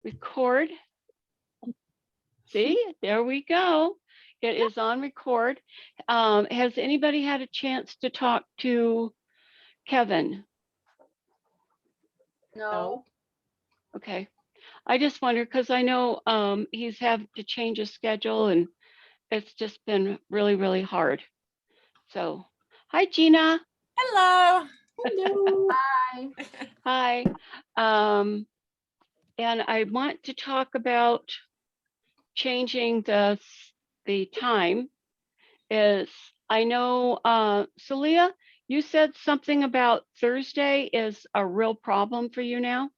record. See, there we go. It is on record. Has anybody had a chance to talk to Kevin? No. Okay. I just wonder because I know he's had to change his schedule and it's just been really, really hard. So, hi, Gina. Hello. Hello. Hi. Hi. And I want to talk about changing the time. Is I know, Celia, you said something about Thursday is a real problem for you now.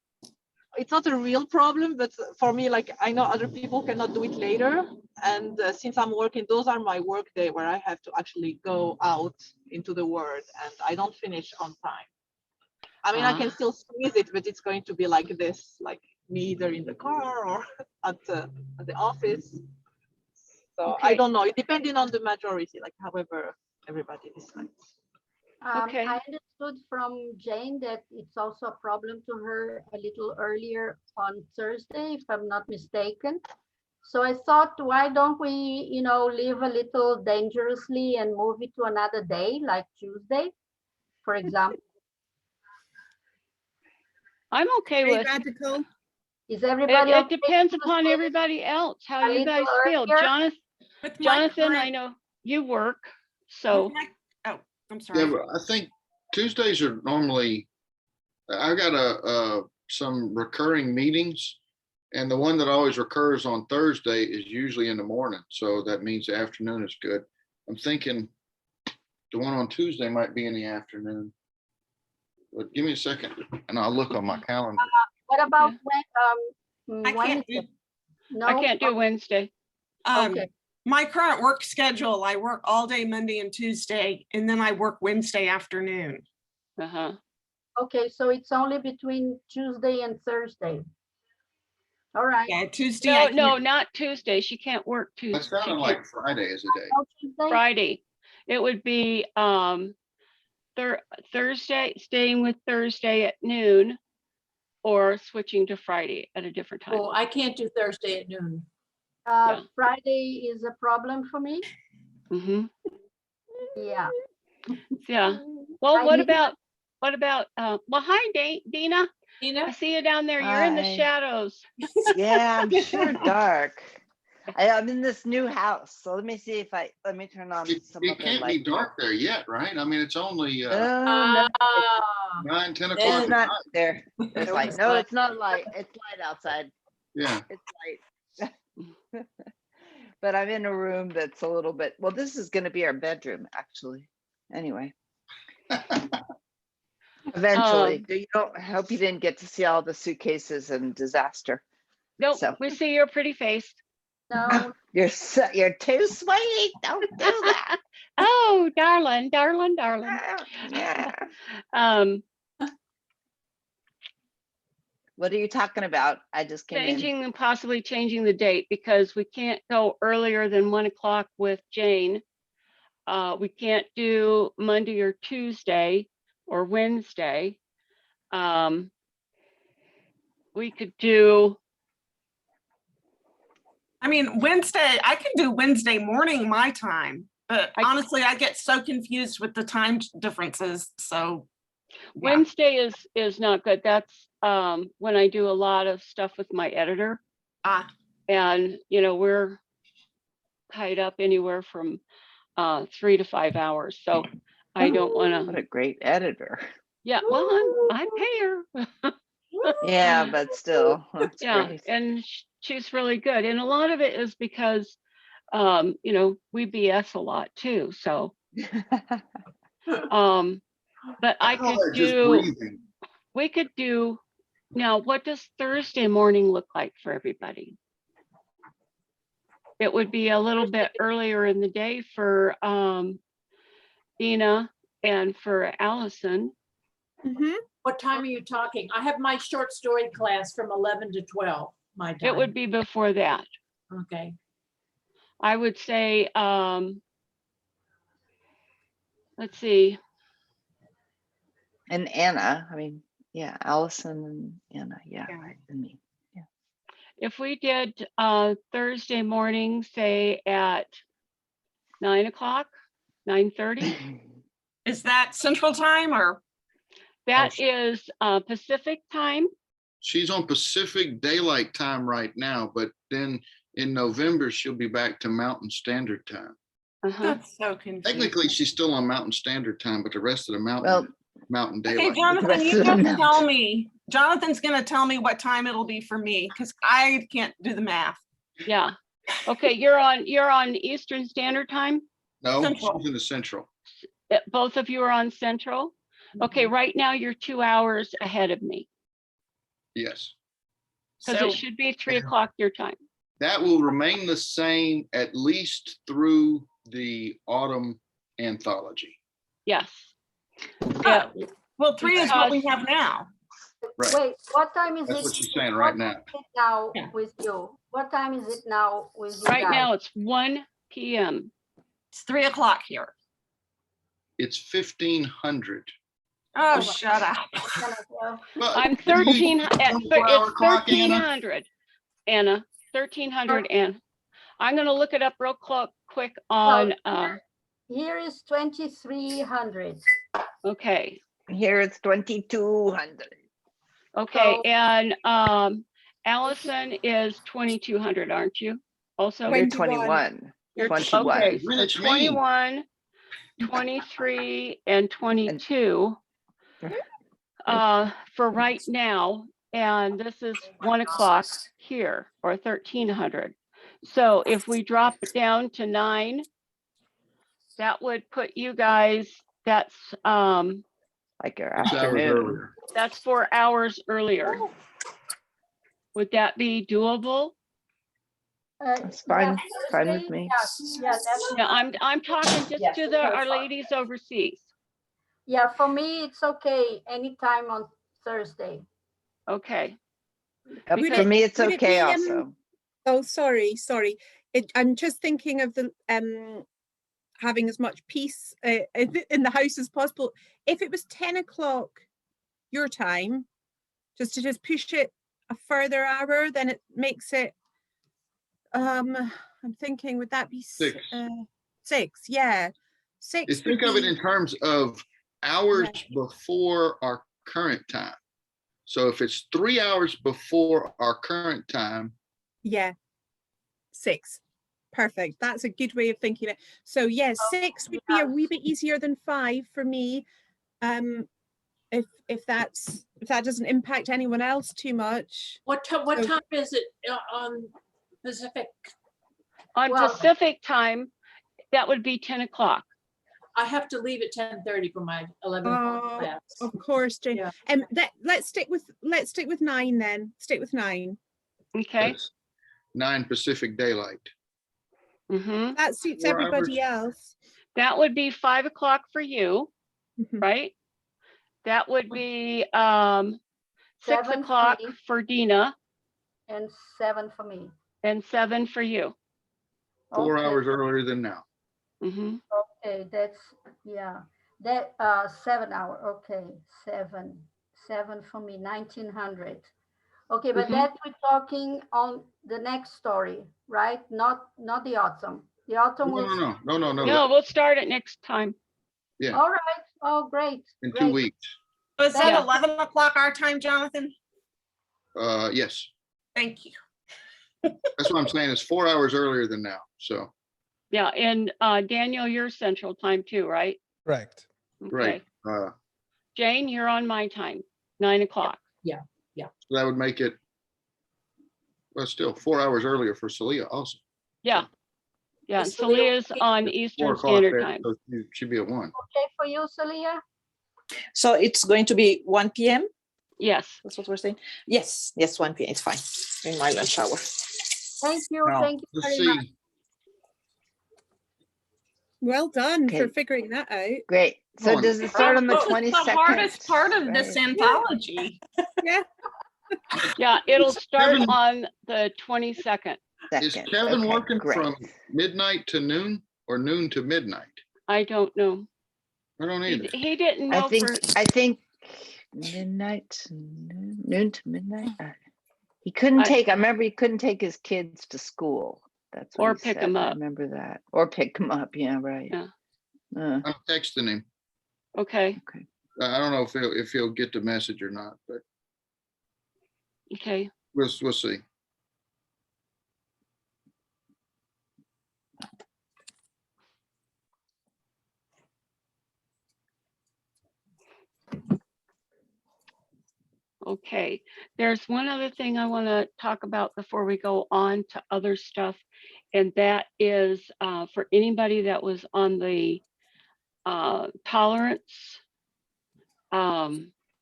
It's not a real problem, but for me, like I know other people cannot do it later. And since I'm working, those are my work day where I have to actually go out into the world and I don't finish on time. I mean, I can still squeeze it, but it's going to be like this, like me either in the car or at the office. So Okay. I don't know, it depending on the majority, like however everybody decides. Okay. I understood from Jane that it's also a problem to her a little earlier on Thursday, if I'm not mistaken. So I thought, why don't we, live a little dangerously and move it to another day, like Tuesday, for example? I'm okay with. Radical. Is everybody It okay depends to upon stay everybody else, how a you little guys feel. earlier? With my Jonathan, I current- know you work, so with my- oh, I'm sorry. Yeah, but I think Tuesdays are normally, I got some recurring meetings. And the one that always recurs on Thursday is usually in the morning. So that means the afternoon is good. I'm thinking the one on Tuesday might be in the afternoon. But give me a second and I'll look on my calendar. What about I can't do, Wednesday? No? I can't do Wednesday. Okay. my current work schedule. I work all day Monday and Tuesday, and then I work Wednesday afternoon. Uh-huh. Okay, so it's only between Tuesday and Thursday. All right. Yeah, Tuesday. I No, can't- not Tuesday. She can't work That Tuesday. sounded like Friday is a day. No Tuesday? Friday. It would be Thursday, staying with Thursday at noon or switching to Friday at a different time. Oh, I can't do Thursday at noon. Yeah. Friday is a problem for me. Mm-hmm. Yeah. Yeah. Well, I what need- about well, hi, Dina. I Tina? see you down there. You're in the Hi. shadows. Yeah, I'm sure dark. I'm in this new house, so let me see if let me turn on some It other can't be light. dark there yet, right? I mean, it's only Oh, no, Ah, 9, 10 it's o'clock. at not night. there. There's light. No, it's not light. It's light outside. Yeah. It's light. But I'm in a room that's a little bit, well, this is going to be our bedroom, actually. Anyway, eventually. You don't, I hope you didn't get to see all the suitcases and disaster. Nope, So- we see your pretty face. No, You're too sweet. Don't do that. Oh, darling, darling, darling. Yeah. Um, What are you talking about? I just came in. changing and possibly changing the date because we can't go earlier than 1 o'clock with Jane. We can't do Monday or Tuesday or Wednesday. We could do, I mean, Wednesday, I can do Wednesday morning my time, but honestly, I get so confused with the time differences. So yeah. Wednesday is not good. That's when I do a lot of stuff with my editor. And we're tied up anywhere from 3 to 5 hours. So I don't want What to. a great editor. Yeah, well, I pay her. Yeah, but still, that's Yeah, great. and she's really good. And a lot of it is because we BS a lot too. So but I call could that just do, breathing. we could do, now what does Thursday morning look like for everybody? It would be a little bit earlier in the day for Dina and for Allison. What time are you talking? I have my short story class from 11 to 12, my time. It would be before that. Okay. I would say, let's see, And Anna, I mean, yeah, Allison and Anna, yeah, Yeah. right, and me. if we did Thursday morning, say at 9 o'clock, 9:30, Is that central time or? that is Pacific time. She's on Pacific Daylight Time right now, but then in November, she'll be back to Mountain Standard Time. Uh-huh. That's so confusing. Technically, she's still on Mountain Standard Time, but the rest of the Well, Mountain Okay, Daylight. Jonathan, rest you of them just don't. tell me. Jonathan's gonna tell me what time it'll be for me because I can't do the math. Yeah. Okay, you're on Eastern Standard Time. No, Central. she's in the Central. Both of you are on Central. Okay, right now you're 2 hours ahead of me Yes. because So it should be 3 o'clock your time. That will remain the same at least through the autumn anthology. Yes. Ah, well, 3 is what we Because- have now. Right. Wait, what time is That's it? what she's saying right now. What time is it now Yeah. with you? What time is it now with you Right guys? now it's 1 p.m. It's 3 o'clock here. It's 1500. Oh, shut up. Well, I'm you use 13 the at 24-hour it's clock, Anna? 1300. Anna, 1300 and I'm gonna look it up real quick on Here is 2300. okay. Here it's 2200. Okay, So- and Allison is 2200, aren't you? Also, You're 21. 21. You're 21. okay, so Greenwich Mean. 21, 23, and 22 for right now, and this is 1 o'clock here, or 1300. So if we drop it down to 9, that would put you guys, that's Like your 6 hours afternoon. earlier. that's 4 hours earlier. Would that be doable? That's fine. Fine with me. Yeah, that's, Yeah, I'm talking just Yes, to our ladies overseas. yeah, for me, it's okay. Anytime on Thursday. Okay, Up Would For it- me, it's would it okay be, also. Oh, sorry. I'm just thinking of the having as much peace in the house as possible. If it was 10 o'clock your time, just push it a further hour, then it makes it. I'm thinking, would that be 6. 6? Yeah, 6. Just think of it in terms of hours before our current time. So if it's 3 hours before our current time, Yeah, 6. Perfect. That's a good way of thinking it. So yeah, 6 would be a wee bit easier than 5 for me. If that doesn't impact anyone else too much. What So- time is it on Pacific? on Well- Pacific time, that would be 10 o'clock. I have to leave at 10:30 for my 11 Oh, class. Of course, Jane. Yeah. Let's stick with 9 then. Stick with 9. Okay. it's 9 Pacific Daylight. Hmm. That suits 4 everybody else. That would be 5 o'clock for you, Mhm. right? That would be 6 7 for o'clock me. for Dina And 7 for me. and 7 for you. 4 Okay, hours earlier than now. Hmm. Okay, that's, yeah, that, 7 hour, okay, 7 for me, 1900. Okay, but Mhm. that we're talking on the next story, right? Not the autumn. The autumn was, No. No, we'll start it next time. Yeah. all right, oh, great. In great. 2 weeks. Was that Yeah. 11 o'clock our time, Jonathan? Yes, Thank you. that's what I'm saying. It's 4 hours earlier than now. So, Yeah, and Daniel, you're Central Time too, right? Correct. right. Okay. Jane, you're on my time, 9 o'clock. So that would make it, well, still 4 hours earlier for Celia also. Yeah. Yeah, and Is Celia Celia's on 4 Eastern o'clock Standard there, Time. so she should be at 1. Okay for you, Celia? So it's going to be 1 p.m. Yes. That's what we're saying. Yes, 1 p.m. It's fine. In my lunch hour. Thank you Now, very let's much. see. Well done for Okay. figuring that out. Great. So on. does it start on the Well, it's 22nd? The hardest part of this Right. anthology. Yeah, it'll start Kevin- on the 22nd. Is Second. Kevin Okay, working great. from midnight to noon or noon to midnight? I don't know. I don't He, either. he didn't know I think for, midnight to noon to midnight. He He couldn't I- I remember he couldn't take his kids to school. That's what Or he pick said. 'em I up. remember that. Or pick them up. Yeah, right. Yeah. I'm texting him. Okay, Okay. I don't know if he'll get the message or not, but okay. we'll see. Okay, there's one other thing I want to talk about before we go on to other stuff. And that is for anybody that was on the tolerance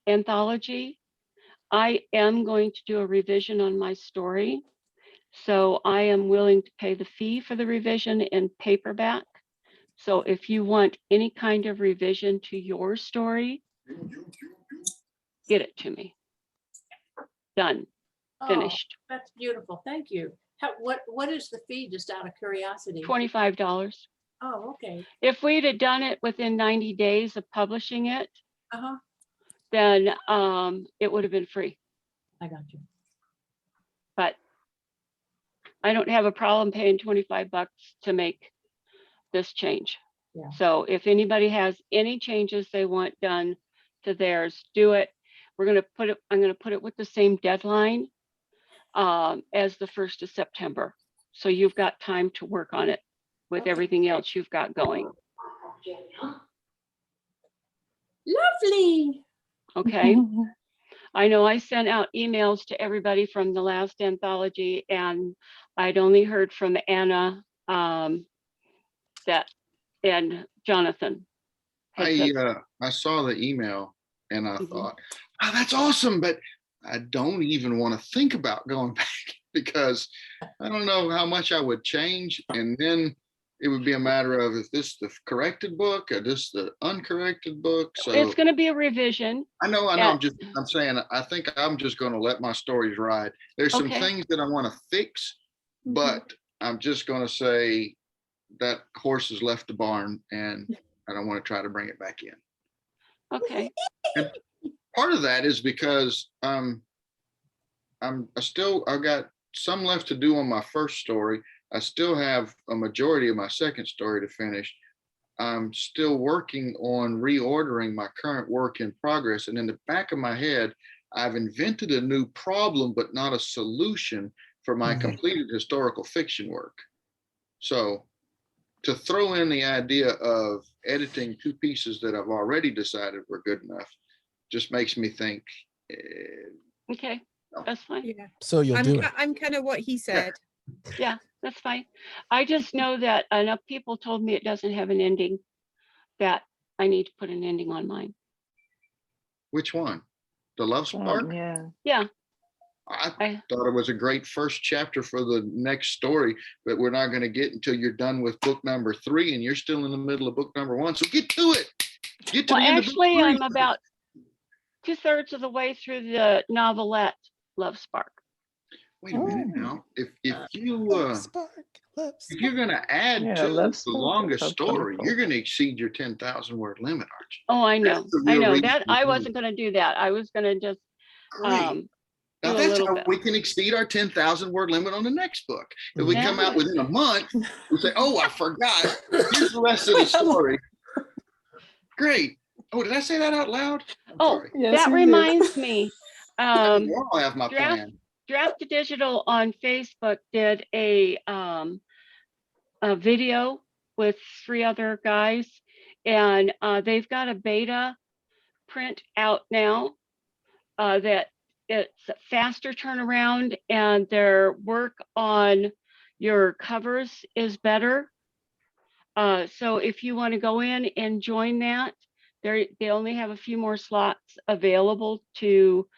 anthology. I am going to do a revision on my story. So I am willing to pay the fee for the revision in paperback. So if you want any kind of revision to your story, get it to me. Done, Oh, finished. that's beautiful. Thank you. What is the fee, just out of curiosity? $25. Oh, okay. If we'd have done it within 90 days of publishing it, Uh-huh. then it would have been free. I got you. But I don't have a problem paying $25 to make this change. Yeah. So if anybody has any changes they want done to theirs, do it. I'm gonna put it with the same deadline as the 1st of September. So you've got time to work on it with Okay. everything else you've got going. Lovely. Okay. I know I sent out emails to everybody from the last anthology, and I'd only heard from Anna and Jonathan. I saw the email and I Mhm. thought, oh, that's awesome, but I don't even want to think about going back because I don't know how much I would change. And then it would be a matter of, is this the corrected book or this the uncorrected book? So It's going to be a revision. I know. and- I'm saying, I think I'm just going to let my stories ride. There's some Okay. things that I want to fix, Mhm. but I'm just going to say that horse has left the barn and I don't want to try to bring it back in. Okay. And part of that is because I've got some left to do on my first story. I still have a majority of my second story to finish. I'm still working on reordering my current work in progress. And in the back of my head, I've invented a new problem, but not a solution for my completed historical fiction work. So to throw in the idea of editing two pieces that I've already decided were good enough just makes me think. Okay. That's fine. Yeah. So you'll do it. I'm kind of what he said. Yeah, that's fine. I just know that enough people told me it doesn't have an ending, that I need to put an ending on mine. Which one? The Love Spark? Yeah. Yeah. I thought it was a great first chapter for the next story, but we're not going to get until you're done with book number 3 and you're still in the middle of book number 1. So get to it. Get to Well, the end of book actually, 3. I'm about 2/3 of the way through the novelette Love Spark. Wait a minute now. If you're going to add Yeah, to Love the Spark, longest that's story, wonderful. you're going to exceed your 10,000 word limit, aren't you? Oh, I know. That's the I real know reason that. you're I doing wasn't going to do that. I was going to just Great. Now do a that's little how bit. we can exceed our 10,000 word limit on the next book. If we Yeah. come out within a month, we say, oh, I forgot. Here's the rest of the story. Great. Oh, did I say that out loud? I'm Oh, sorry. that reminds me. I'll have my plan. Draft to Digital on Facebook did a video with 3 other guys, and they've got a beta print out now that it's a faster turnaround, and their work on your covers is better. So if you want to go in and join that, they only have a few more slots available to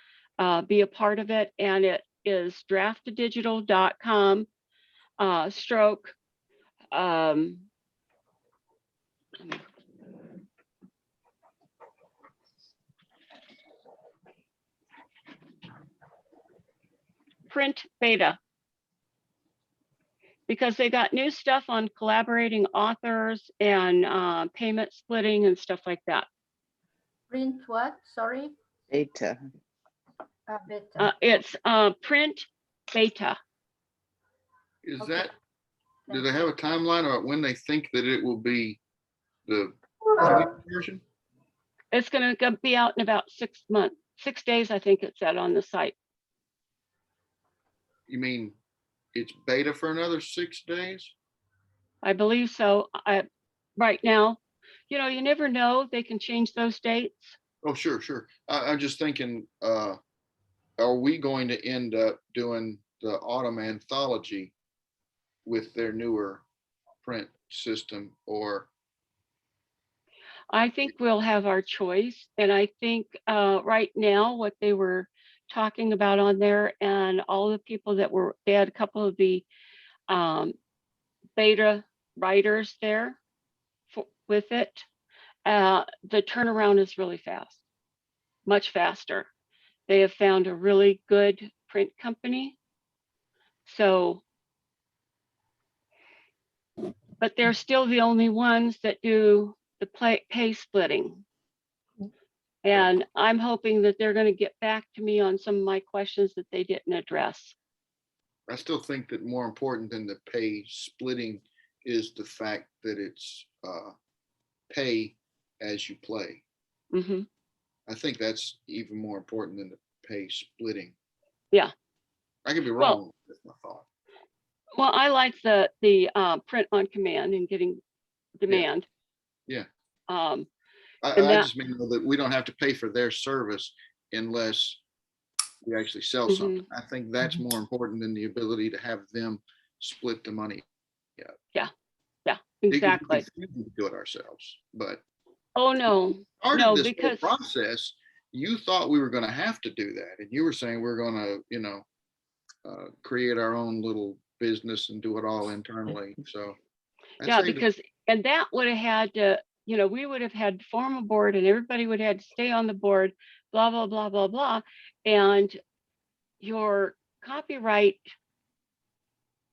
be a part of it, and it is draftdigital.com stroke print beta, because they got new stuff on collaborating authors and payment splitting and stuff like that. Print what? Sorry. Beta. Beta. It's print beta. Is Okay. that, do they have a timeline about when they think that it will be the public version? It's going to be out in about 6 months, 6 days, I think it said on the site. You mean it's beta for another 6 days? I believe so. Right now, you know, you never know. They can change those dates. Oh, sure, sure. I'm just thinking, are we going to end up doing the autumn anthology with their newer print system, or? I think we'll have our choice. And I think right now what they were talking about on there and all the people that were, they had a couple of the beta writers there with it. The turnaround is really fast, much faster. They have found a really good print company. So, but they're still the only ones that do the pay splitting. And I'm hoping that they're going to get back to me on some of my questions that they didn't address. I still think that more important than the pay splitting is the fact that it's pay as you play. Mm-hmm. I think that's even more important than the pay splitting. Yeah. I could be wrong. That's my thought. Well, I like the print on command and getting demand. Yeah. And I that, just mean that we don't have to pay for their service unless we actually sell Mhm. something. I think that's more important than the ability to have them split the money. yeah, Exactly. exactly. We can do it ourselves, but Oh, no, part no, of this whole because, process, you thought we were going to have to do that, and you were saying we're going to, create our own little business and do it all internally. So I'd yeah, say that- because, and that would have had to, you know, we would have had to form a board and everybody would have had to stay on the board, blah, blah, blah, blah, blah. And your copyright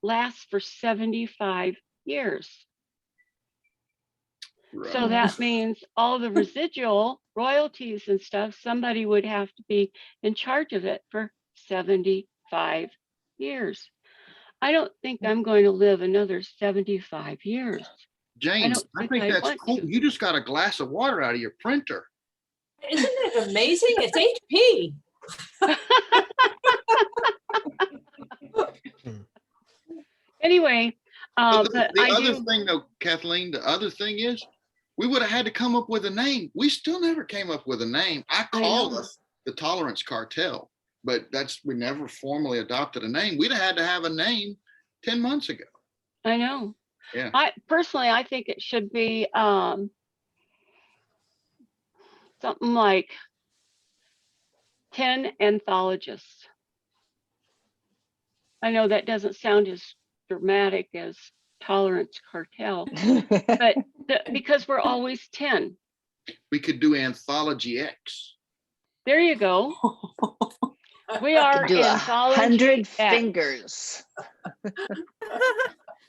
lasts for 75 years. So Right. that means all the residual royalties and stuff, somebody would have to be in charge of it for 75 years. I don't think I'm going to live another 75 years. James, don't I think think I that's want cool. to. You just got a glass of water out of your printer. Isn't it amazing? It's HP. Anyway, But but the I other do. thing though, Kathleen, the other thing is we would have had to come up with a name. We still never came up with a name. I called know. us the Tolerance Cartel, but we never formally adopted a name. We'd have had to have a name 10 months ago. I know. Yeah. I think it should be something like 10 anthologists. I know that doesn't sound as dramatic as Tolerance Cartel, but because we're always 10. We could do Anthology X. There you go. We are Do Anthology 100 X. fingers.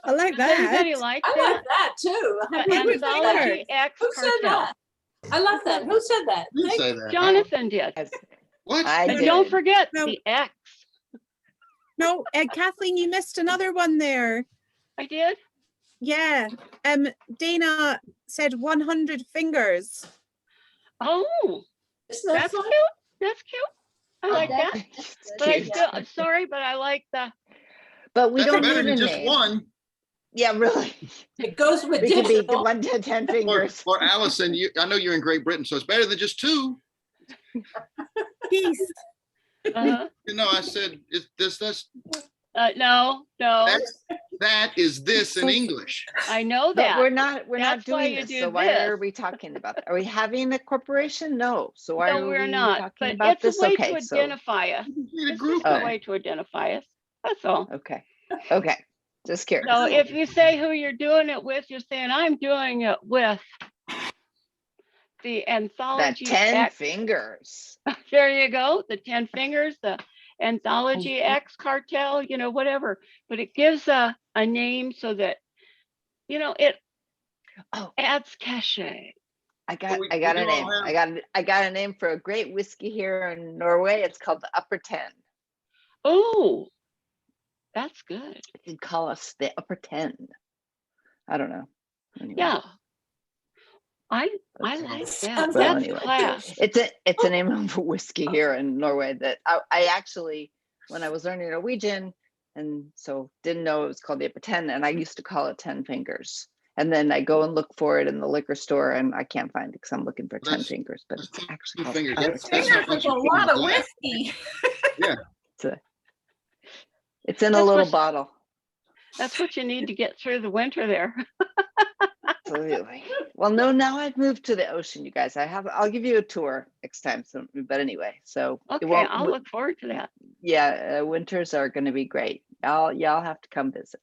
I like Does that. anybody like I that? like that too. The 100 Anthology fingers. X Who said Cartel. that? I love that. Who said that? You Thank say you. that. Jonathan did. What? I And did. don't forget No. the X. No, Kathleen, you missed another one there. I did. Yeah. Dana said 100 fingers. Oh, Isn't that that's fun? cute. That's cute. I like that. It's But I cute. still, sorry, but I like the, But we That's don't better need a than just name. one. Yeah, really. It goes with We could be digital. 1 to 10 fingers. Or Allison, I know you're in Great Britain, so it's better than just two. Peace. I said that's no, that is this in English. I know But that. we're not That's why doing you this. do So why are this. we talking about that? Are we having a corporation? No. So why No, are we're we not. talking But about it's this? a way Okay, to so identify us. You need a It's group just a Oh. way to identify us. That's all. okay. Okay. Just curious. So if you say who you're doing it with, you're saying I'm doing it with the That Anthology 10 X. fingers. There you go. The 10 fingers, the Anthology X Cartel, whatever. But it gives a name so that, it Oh. adds cachet. I got we a do name. all have- I got a name for a great whiskey here in Norway. It's called the Upper 10. Oh, That's good. They could call us the upper 10. I don't know. Anyway, Yeah. I that's- like that. Sounds Well, That's anyway. class. It's a name of a whiskey here in Norway that I actually, when I was learning Norwegian, and so didn't know it was called the upper 10, and I used to call it 10 fingers. And then I go and look for it in the liquor store, and I can't find it because I'm looking for 10 That's- fingers, but that's it's two actually called fingers. upper That's 10. how Fingers much is you a put in lot the of glass. whiskey. It's in a That's little what- bottle. That's what you need to get through the winter there. Absolutely. Well, no, now I've moved to the ocean, you guys. I'll give you a tour next time. So, but anyway, so it Okay, won't. I'll look forward to that. Yeah, winters are going to be great. Y'all have to come visit.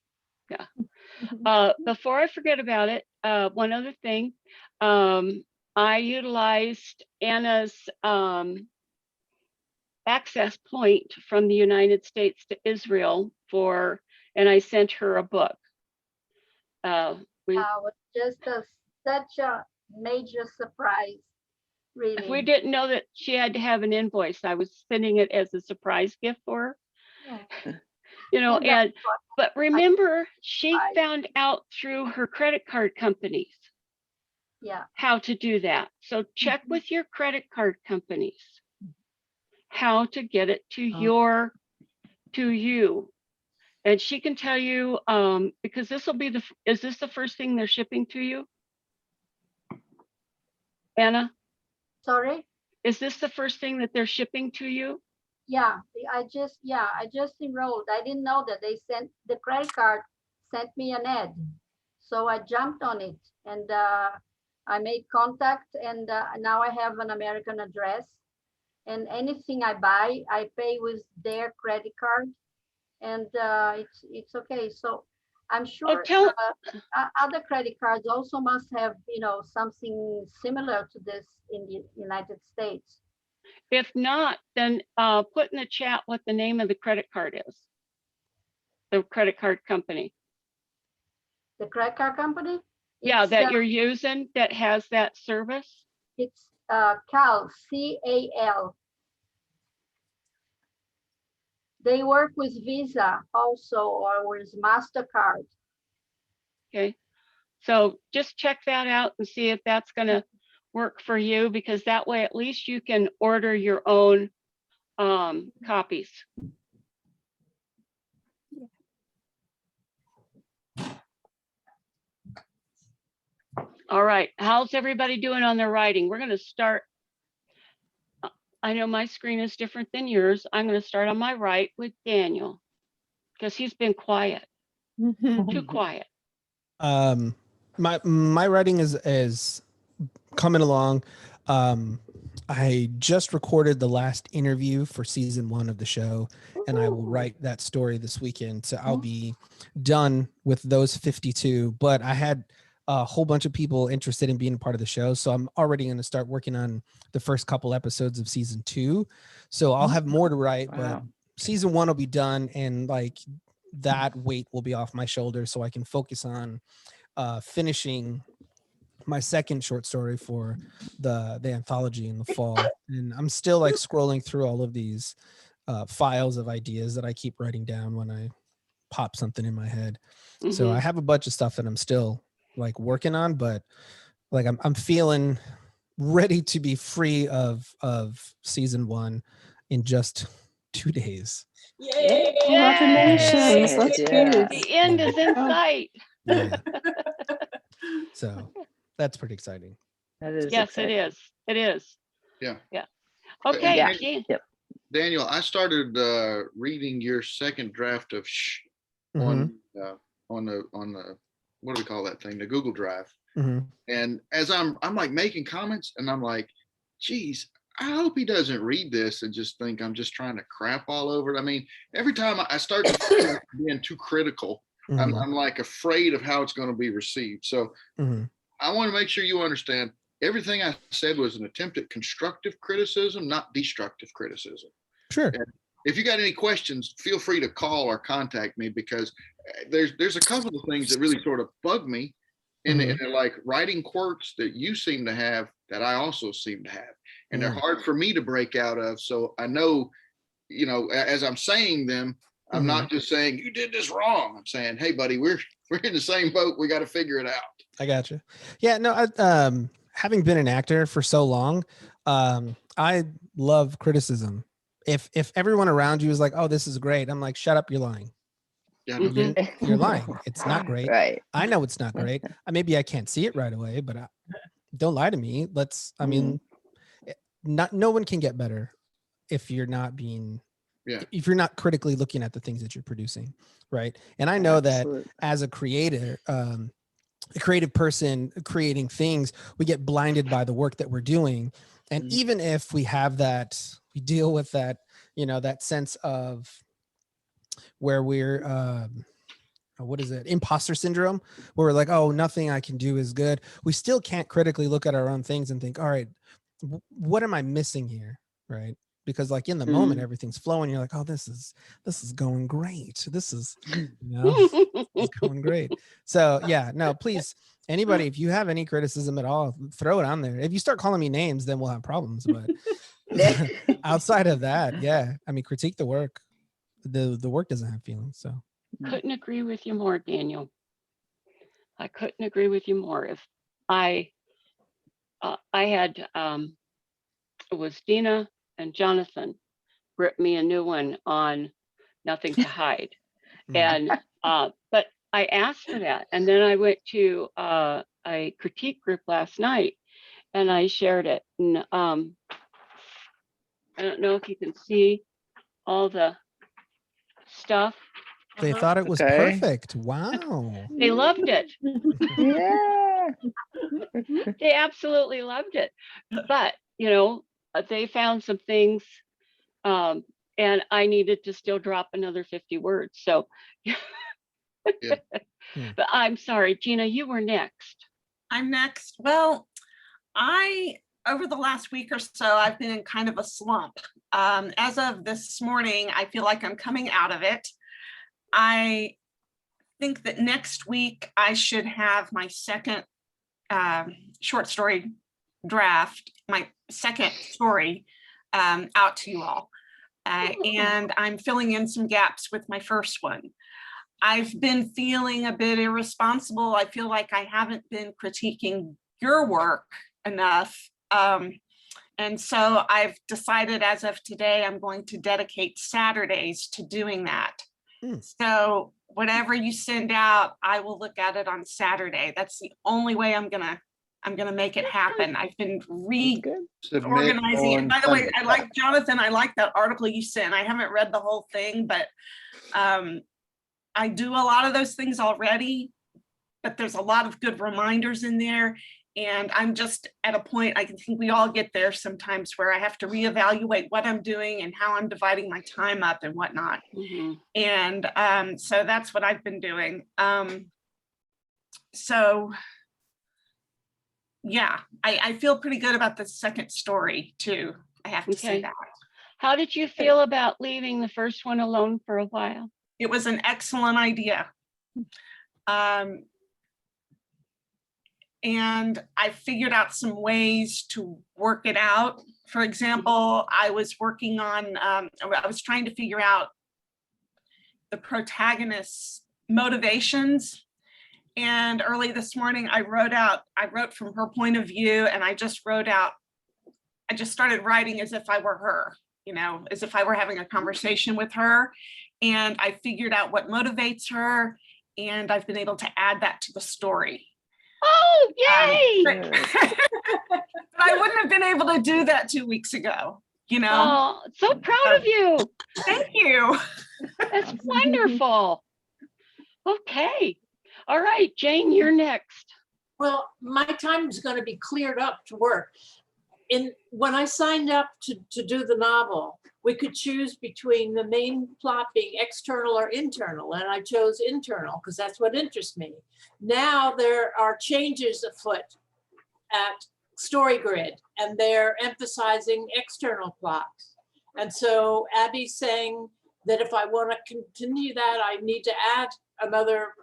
Before I forget about it, one other thing. I utilized Anna's access point from the United States to Israel and I sent her a book. It was just such a major surprise, If we really. didn't know that she had to have an invoice, I was sending it as a surprise gift for her. You know, Yeah, that's but remember, she I- found out through her credit card companies Yeah, how to do that. So check with your credit card companies how to get it to you. And she can tell you, because this will be is this the first thing they're shipping to you? Anna, sorry. is this the first thing that they're shipping to you? Yeah, I just enrolled. I didn't know that the credit card sent me an ad. So I jumped on it and I made contact and now I have an American address and anything I buy, I pay with their credit card and it's okay. So I'm sure other credit cards also must have, something similar to this in the United States. If not, then put in the chat what the name of the credit card is. The credit card company. The credit card company? Yeah, It's, that you're using that has that service. It's CAL, C-A-L. They work with Visa also or with MasterCard. Okay. So just check that out and see if that's going to work for you, because that way at least you can order your own copies. All right, how's everybody doing on their writing? We're going to start. I know my screen is different than yours. I'm going to start on my right with Daniel because he's been quiet, too quiet. My writing is coming along. I just recorded the last interview for season 1 of the show, and I will write that story this weekend. So I'll be done with those 52, but I had a whole bunch of people interested in being a part of the show. So I'm already going to start working on the first couple episodes of season 2. So I'll have more to write, but season 1 will be done. And like that weight will be off my shoulders so I can focus on finishing my second short story for the anthology in the fall. And I'm still like scrolling through all of these files of ideas that I keep writing down when I pop something in my head. So I have a bunch of stuff that I'm still like working on, but like I'm feeling ready to be free of season 1 in just 2 days. Yay! Congratulations. That's Yeah. good. The end is in Oh. sight. Yeah. So that's pretty exciting. That is Yes, exciting. it is. It is. Yeah. Yeah. And Okay. Yeah. Jean. Yep. Daniel, I started reading your second draft of Shh on the what do we call that thing? The Google Drive. And as I'm like making comments, and I'm like, geez, I hope he doesn't read this and just think I'm just trying to crap all over it. I mean, every time I start to feel like I'm being too critical, I'm like afraid of how it's going to be received. So I want to make sure you understand everything I said was an attempt at constructive criticism, not destructive criticism. Sure. And if you got any questions, feel free to call or contact me, because there's a couple of things that really sort of bug me in they're like writing quirks that you seem to have that I also seem to have. And they're hard for me to break out of. So I know, as I'm saying them, I'm not just saying you did this wrong. I'm saying, hey, buddy, we're in the same boat. We got to figure it out. I got you. Yeah, no, having been an actor for so long, I love criticism. If everyone around you is like, "Oh, this is great," I'm like, "Shut up, you're lying. Yeah, You're lying. It's not great. Right. I know it's not great. Maybe I can't see it right away, but don't lie to me. I mean, no one can get better if you're not being, if you're not critically looking at the things that you're producing, right? And I know that as a creator, a creative person creating things, we get blinded by the work that we're doing. And even if we have that, we deal with that, that sense of where we're, what is it? Imposter syndrome, where we're like, oh, nothing I can do is good. We still can't critically look at our own things and think, all right, what am I missing here? Right. Because like in the moment, everything's flowing. You're like, oh, this is going great. This is, it's going great. So yeah, no, please, anybody, if you have any criticism at all, throw it on there. If you start calling me names, then we'll have problems. But outside of that, yeah, I mean, critique the work. The work doesn't have feelings. So couldn't agree with you more, Daniel. I couldn't agree with you more. If I had, it was Dina and Jonathan ripped me a new one on Nothing to Hide. And, but I asked for that. And then I went to a critique group last night and I shared it. And I don't know if you can see all the stuff. They thought it was perfect. Wow. They loved it. Yeah. They absolutely loved it. But, they found some things and I needed to still drop another 50 words. So, but I'm sorry, Gina, you were next. I'm next. Well, over the last week or so, I've been in kind of a slump. As of this morning, I feel like I'm coming out of it. I think that next week I should have my second short story draft, my second story out to you all. And I'm filling in some gaps with my first one. I've been feeling a bit irresponsible. I feel like I haven't been critiquing your work enough. And so I've decided as of today, I'm going to dedicate Saturdays to doing that. So whatever you send out, I will look at it on Saturday. That's the only way I'm gonna make it happen. I've been reorganizing it. By the way, I like Jonathan. I like that article you sent. I haven't read the whole thing, but I do a lot of those things already. But there's a lot of good reminders in there. And I'm just at a point, I think we all get there sometimes, where I have to reevaluate what I'm doing and how I'm dividing my time up and whatnot. And so that's what I've been doing. So yeah, I feel pretty good about the second story too. I have to say that. How did you feel about leaving the first one alone for a while? It was an excellent idea. And I figured out some ways to work it out. For example, I was working on, I was trying to figure out the protagonist's motivations. And early this morning, I wrote from her point of view, and I just started writing as if I were her, as if I were having a conversation with her. And I figured out what motivates her, and I've been able to add that to the story. Oh, yay! But I wouldn't have been able to do that 2 weeks ago, Oh, so proud of you. Thank you. That's wonderful. Okay. All right, Jane, you're next. Well, my time is going to be cleared up to work. When I signed up to do the novel, we could choose between the main plot being external or internal, and I chose internal because that's what interests me. Now there are changes afoot at StoryGrid, and they're emphasizing external plots. And so Abby's saying that if I want to continue that, I need to add another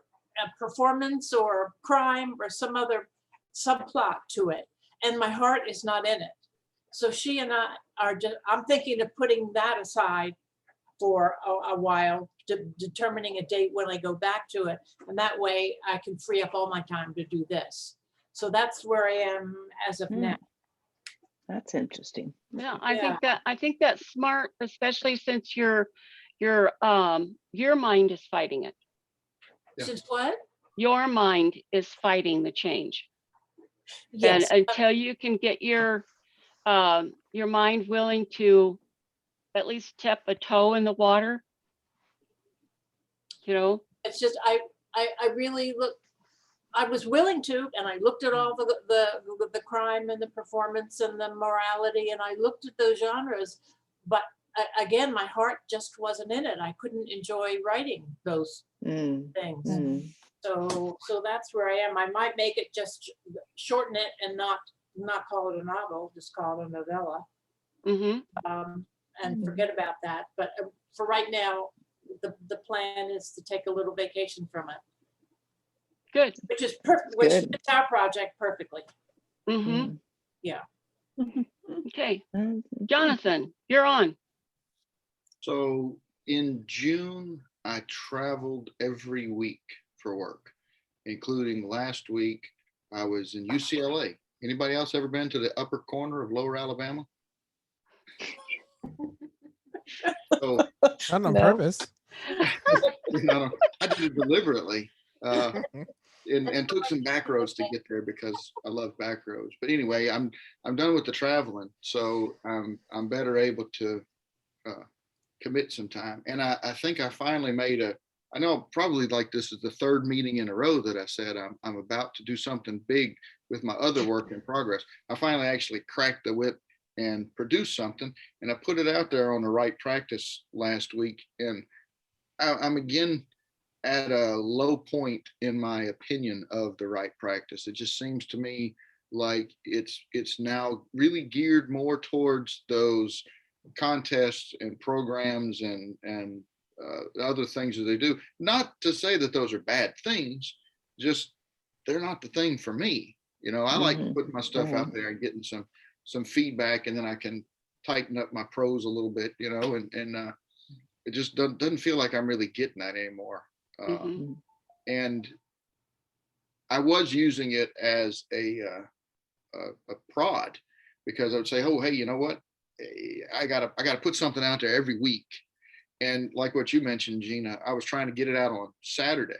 performance or crime or some other subplot to it. And my heart is not in it. So she and I are just, I'm thinking of putting that aside for a while, determining a date when I go back to it. And that way I can free up all my time to do this. So that's where I am as of now. That's interesting. Yeah, I think that's smart, especially since your mind is fighting it. Yeah. Since what? Your mind is fighting the change. Yes. And until you can get your mind willing to at least tip a toe in the water, you know. It's just, I really I was willing to, and I looked at all the crime and the performance and the morality, and I looked at those genres, but again, my heart just wasn't in it. I couldn't enjoy writing those things. So that's where I am. I might make it just shorten it and not call it a novel, just call it a novella, and forget about that. But for right now, the plan is to take a little vacation from it. Good. Which is perfect, which fits our project perfectly. Yeah. Okay. Jonathan, you're on. So in June, I traveled every week for work, including last week. I was in UCLA. Anybody else ever been to the upper corner of Lower Alabama? So, Not on purpose. no, I did it deliberately. And took some back roads to get there because I love back roads. But anyway, I'm done with the traveling, so I'm better able to commit some time. And I think I finally made I know probably like this is the third meeting in a row that I said I'm about to do something big with my other work in progress. I finally actually cracked the whip and produced something, and I put it out there on the Right Practice last week, and I'm again at a low point in my opinion of the Right Practice. It just seems to me like it's now really geared more towards those contests and programs and other things that they do. Not to say that those are bad things, just they're not the thing for me. You know, I like putting my stuff out there and getting some feedback, and then I can tighten up my prose a little bit, you know, and it just doesn't feel like I'm really getting that anymore. And I was using it as a prod, because I would say, oh, hey, you know what? I gotta put something out there every week. And like what you mentioned, Gina, I was trying to get it out on Saturday.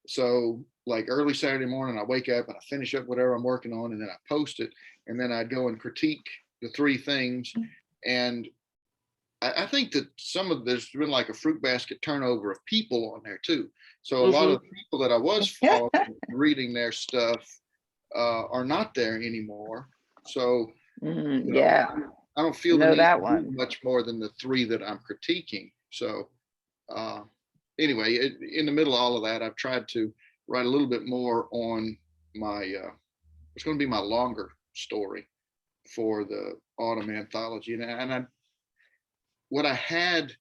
So like early Saturday morning, I wake up and I finish up whatever I'm working on, and then I post it, and then I'd go and critique the 3 things. And I think that there's been like a fruit basket turnover of people on there too. So a lot of the people that I was following, reading their stuff, are not there anymore. So yeah, I don't feel I know the need that to one. do much more than the 3 that I'm critiquing. So anyway, in the middle of all of that, I've tried to write a little bit more on my it's going to be my longer story for the autumn anthology. And what I had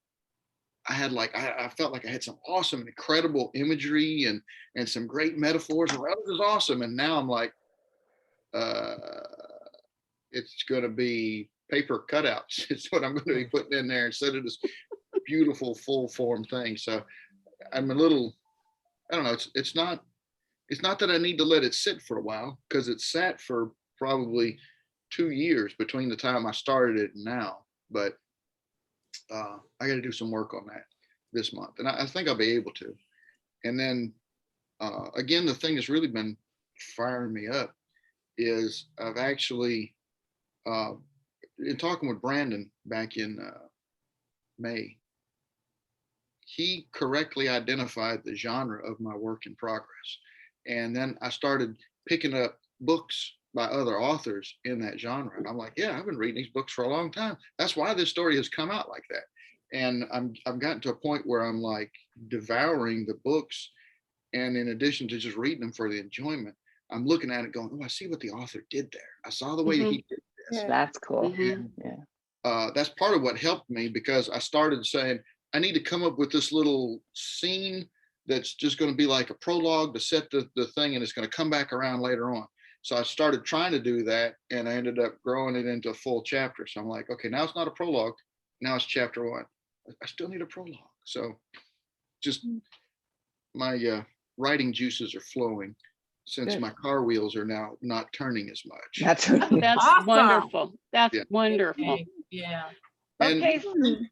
like, I felt like I had some awesome, incredible imagery and some great metaphors. And that was awesome. And now I'm like, it's going to be paper cutouts. It's what I'm going to be putting in there instead of this beautiful full form thing. So I'm a little, I don't know. It's not that I need to let it sit for a while, because it sat for probably 2 years between the time I started it and now. But I got to do some work on that this month, and I think I'll be able to. And then again, the thing that's really been firing me up is I've actually in talking with Brandon back in May, he correctly identified the genre of my work in progress. And then I started picking up books by other authors in that genre. And I'm like, yeah, I've been reading these books for a long time. That's why this story has come out like that. And I've gotten to a point where I'm like devouring the books. And in addition to just reading them for the enjoyment, I'm looking at it going, oh, I see what the author did there. I saw the way that he did this. That's cool. And, Yeah. that's part of what helped me, because I started saying, I need to come up with this little scene that's just going to be like a prologue to set the thing, and it's going to come back around later on. So I started trying to do that, and I ended up growing it into a full chapter. So I'm like, okay, now it's not a prologue. Now it's chapter 1. I still need a prologue. So just my writing juices are flowing since Good. my car wheels are now not turning as much. That's That's Awesome. wonderful. That's Yeah. wonderful. Okay, yeah. And Okay.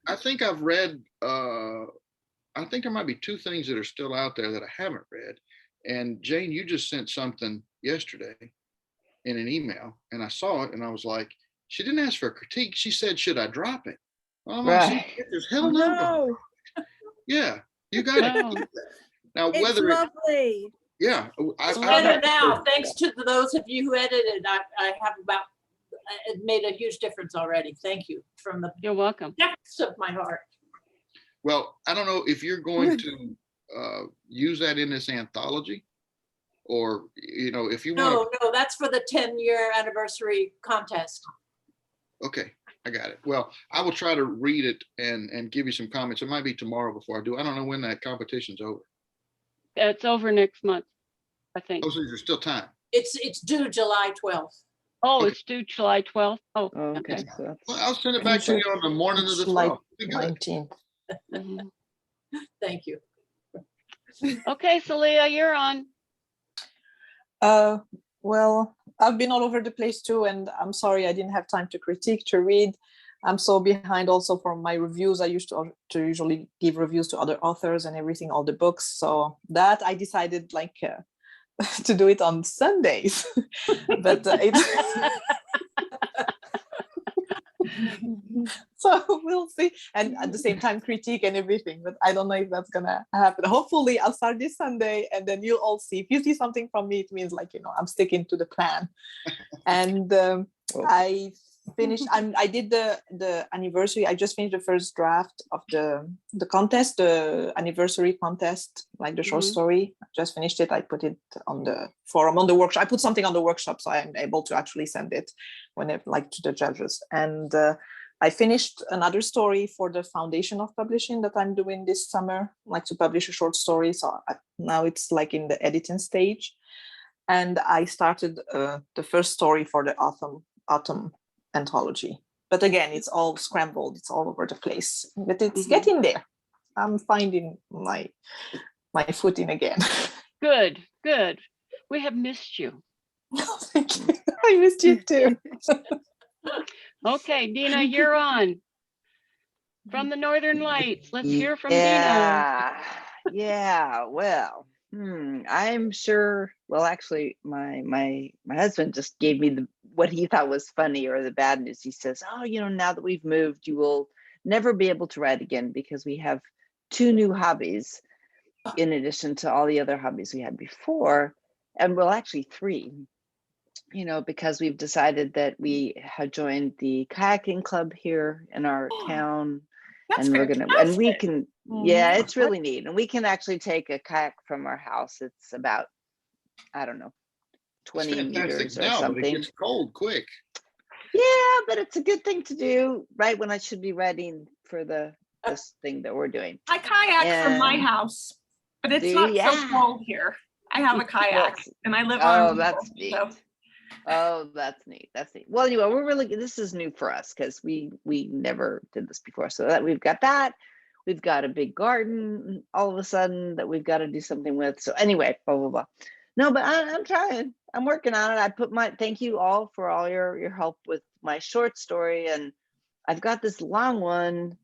I think I've read, I think there might be two things that are still out there that I haven't read. And Jane, you just sent something yesterday in an email, and I saw it and I was like, she didn't ask for a critique. She said, should I drop it? Well, I'm like, right. there's Oh hell no. no, Yeah, you got to Oh. keep that. Now, it's whether it, lovely. yeah, It's I better have now, thanks to those of you who edited. I have about, it made a huge difference already. Thank you from the You're welcome. depths of my heart. well, I don't know if you're going to use that in this anthology, or if you want No, that's for the 10-year anniversary contest. to. Okay, I got it. Well, I will try to read it and give you some comments. It might be tomorrow before I do. I don't know when that competition's over. It's over next month, I think. Oh, so there's still time. It's due July 12th. Oh, Okay. it's due July 12th. Oh, Okay. okay. So that's, Well, I'll send it back to you on the morning of the July 12th. Be good. 19th. Mhm. Thank you. Okay, Celia, you're on. Well, I've been all over the place too, and I'm sorry I didn't have time to critique, to read. I'm so behind also from my reviews. I used to usually give reviews to other authors and everything, all the books. So that I decided to do it on Sundays, but it's so we'll see. And at the same time critique and everything, but I don't know if that's gonna happen. Hopefully I'll start this Sunday, and then you'll all see. If you see something from me, it means I'm sticking to the plan. And I finished, I did the anniversary. I just finished the first draft of the contest, the anniversary contest, like the short Mhm. story. I just finished it. I put it on the forum, on the workshop. I put something on the workshop, so I'm able to actually send it whenever, to the judges. And I finished another story for the Foundation of Publishing that I'm doing this summer, to publish a short story. So now it's in the editing stage. And I started the first story for the autumn anthology. But again, it's all scrambled. It's all over the place, but it's Mhm. getting there. I'm finding my footing again. Good, good. We have missed you. Thank you. I missed you too. Okay, Dina, you're on. From the Northern Lights, let's hear from Dina. Yeah. Well, I'm sure. Well, actually, my husband just gave me what he thought was funny, or the bad news. He says, "Oh, now that we've moved, you will never be able to write again, because we have 2 new hobbies in addition to all the other hobbies we had before, and well, actually 3. Because we've decided that we have joined the kayaking club here in our town." That's And we fantastic. can, Mhm. yeah, it's really neat. And we can actually take a kayak from our house. It's about, I don't know, It's 20 fantastic meters or now, but it something. gets cold quick. Yeah, but it's a good thing to do right when I should be writing for this thing that we're doing. I kayak from my And house, but it's do not you? so Yeah. cold here. I have a kayak and I live on. Oh, a that's hill, neat. so- Oh, that's neat. That's neat. Well, anyway, we're really, this is new for us because we never did this before. So that we've got that. We've got a big garden all of a sudden that we've got to do something with. So anyway, blah, blah, blah. No, but I'm trying. I'm working on it. Thank you all for all your help with my short story. And I've got this long one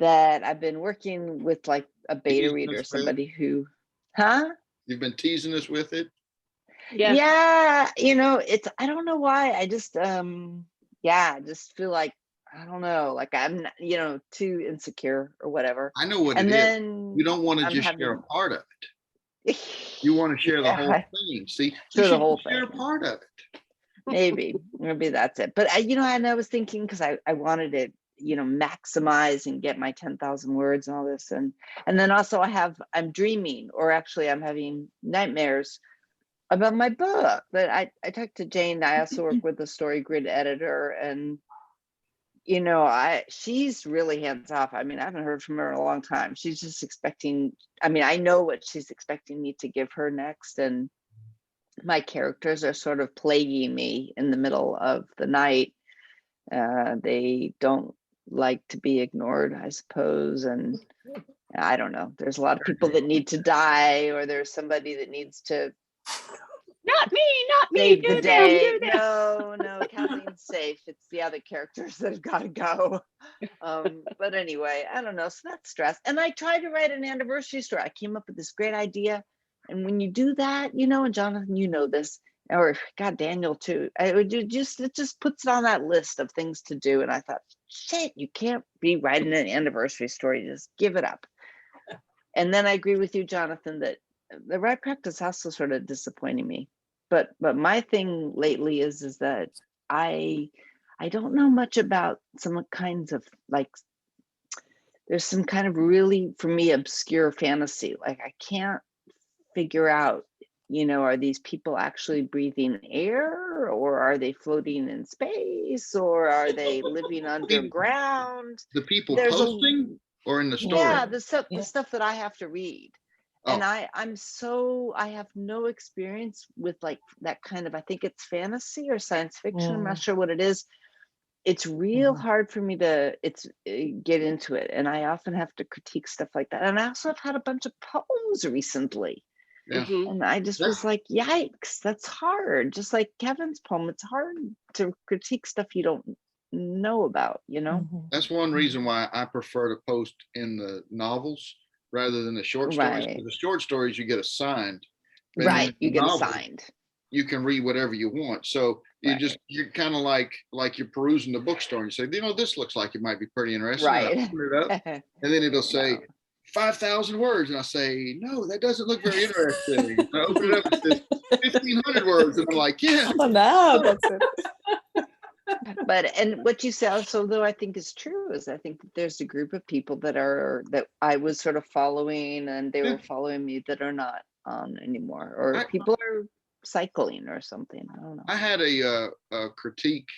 that I've been working with, like a beta Teasing reader, us with? somebody who, huh? You've been teasing us with it. Yes. Yeah, it's, I don't know why. I just I just feel like, I don't know, like I'm not, too insecure or whatever. I know what And it is. then You don't want to I'm just share a having part of it. You want to share the whole Yeah, thing. See, you share the should whole share a thing. part of it. maybe that's it. But and I was thinking, because I wanted to, maximize and get my 10,000 words and all this, and then also I'm dreaming, or actually I'm having nightmares about my book. But I talked to Jane. I also work with the Story Grid editor, and she's really hands off. I mean, I haven't heard from her in a long time. She's just expecting, I know what she's expecting me to give her next, and my characters are sort of plaguing me in the middle of the night. They don't like to be ignored, I suppose. And I don't know. There's a lot of people that need to die, or there's somebody that needs to Not me, not me. save the Do them, day. do them. No, Kathleen's safe. It's the other characters that have got to go. But anyway, I don't know. So that's stress. And I tried to write an anniversary story. I came up with this great idea. And when you do that, you know, and Jonathan, you know this, or God, Daniel too, it just puts it on that list of things to do. And I thought, shit, you can't be writing an anniversary story. Just give it up. And then I agree with you, Jonathan, that the right practice also sort of disappointing me. But my thing lately is that I don't know much about some kinds of, like, there's some kind of really, for me, obscure fantasy. Like, I can't figure out, you know, are these people actually breathing air, or are they floating in space, or are they living underground? The people There's posting or in the story? yeah, the stuff that I have to read. And Oh. I have no experience with like that kind of, I think it's fantasy or science fiction. I'm not sure what it is. It's real hard for me to get into it. And I often have to critique stuff like that. And I also have had a bunch of poems recently. Yeah. And I just was like, yikes, that's hard. Just like Kevin's poem, it's hard to critique stuff you don't know about, you know? That's one reason why I prefer to post in the novels rather than the short stories. Right. The short stories you get assigned. And Right, then you the get novel, assigned. you can read whatever you want. So you're kind of like you're perusing the bookstore and you say, you know, this looks like it might be pretty interesting. Right. And I open it up, and then it'll say 5,000 words. And I say, no, that doesn't look very interesting. And I open it up, it says 1,500 words. And I'm like, yeah. Oh, no, that's it. But and what you said also, though, I think is true, is I think that there's a group of people that I was sort of following, and they were following me, that are not on anymore, or people are cycling or something. I don't know. I had a critique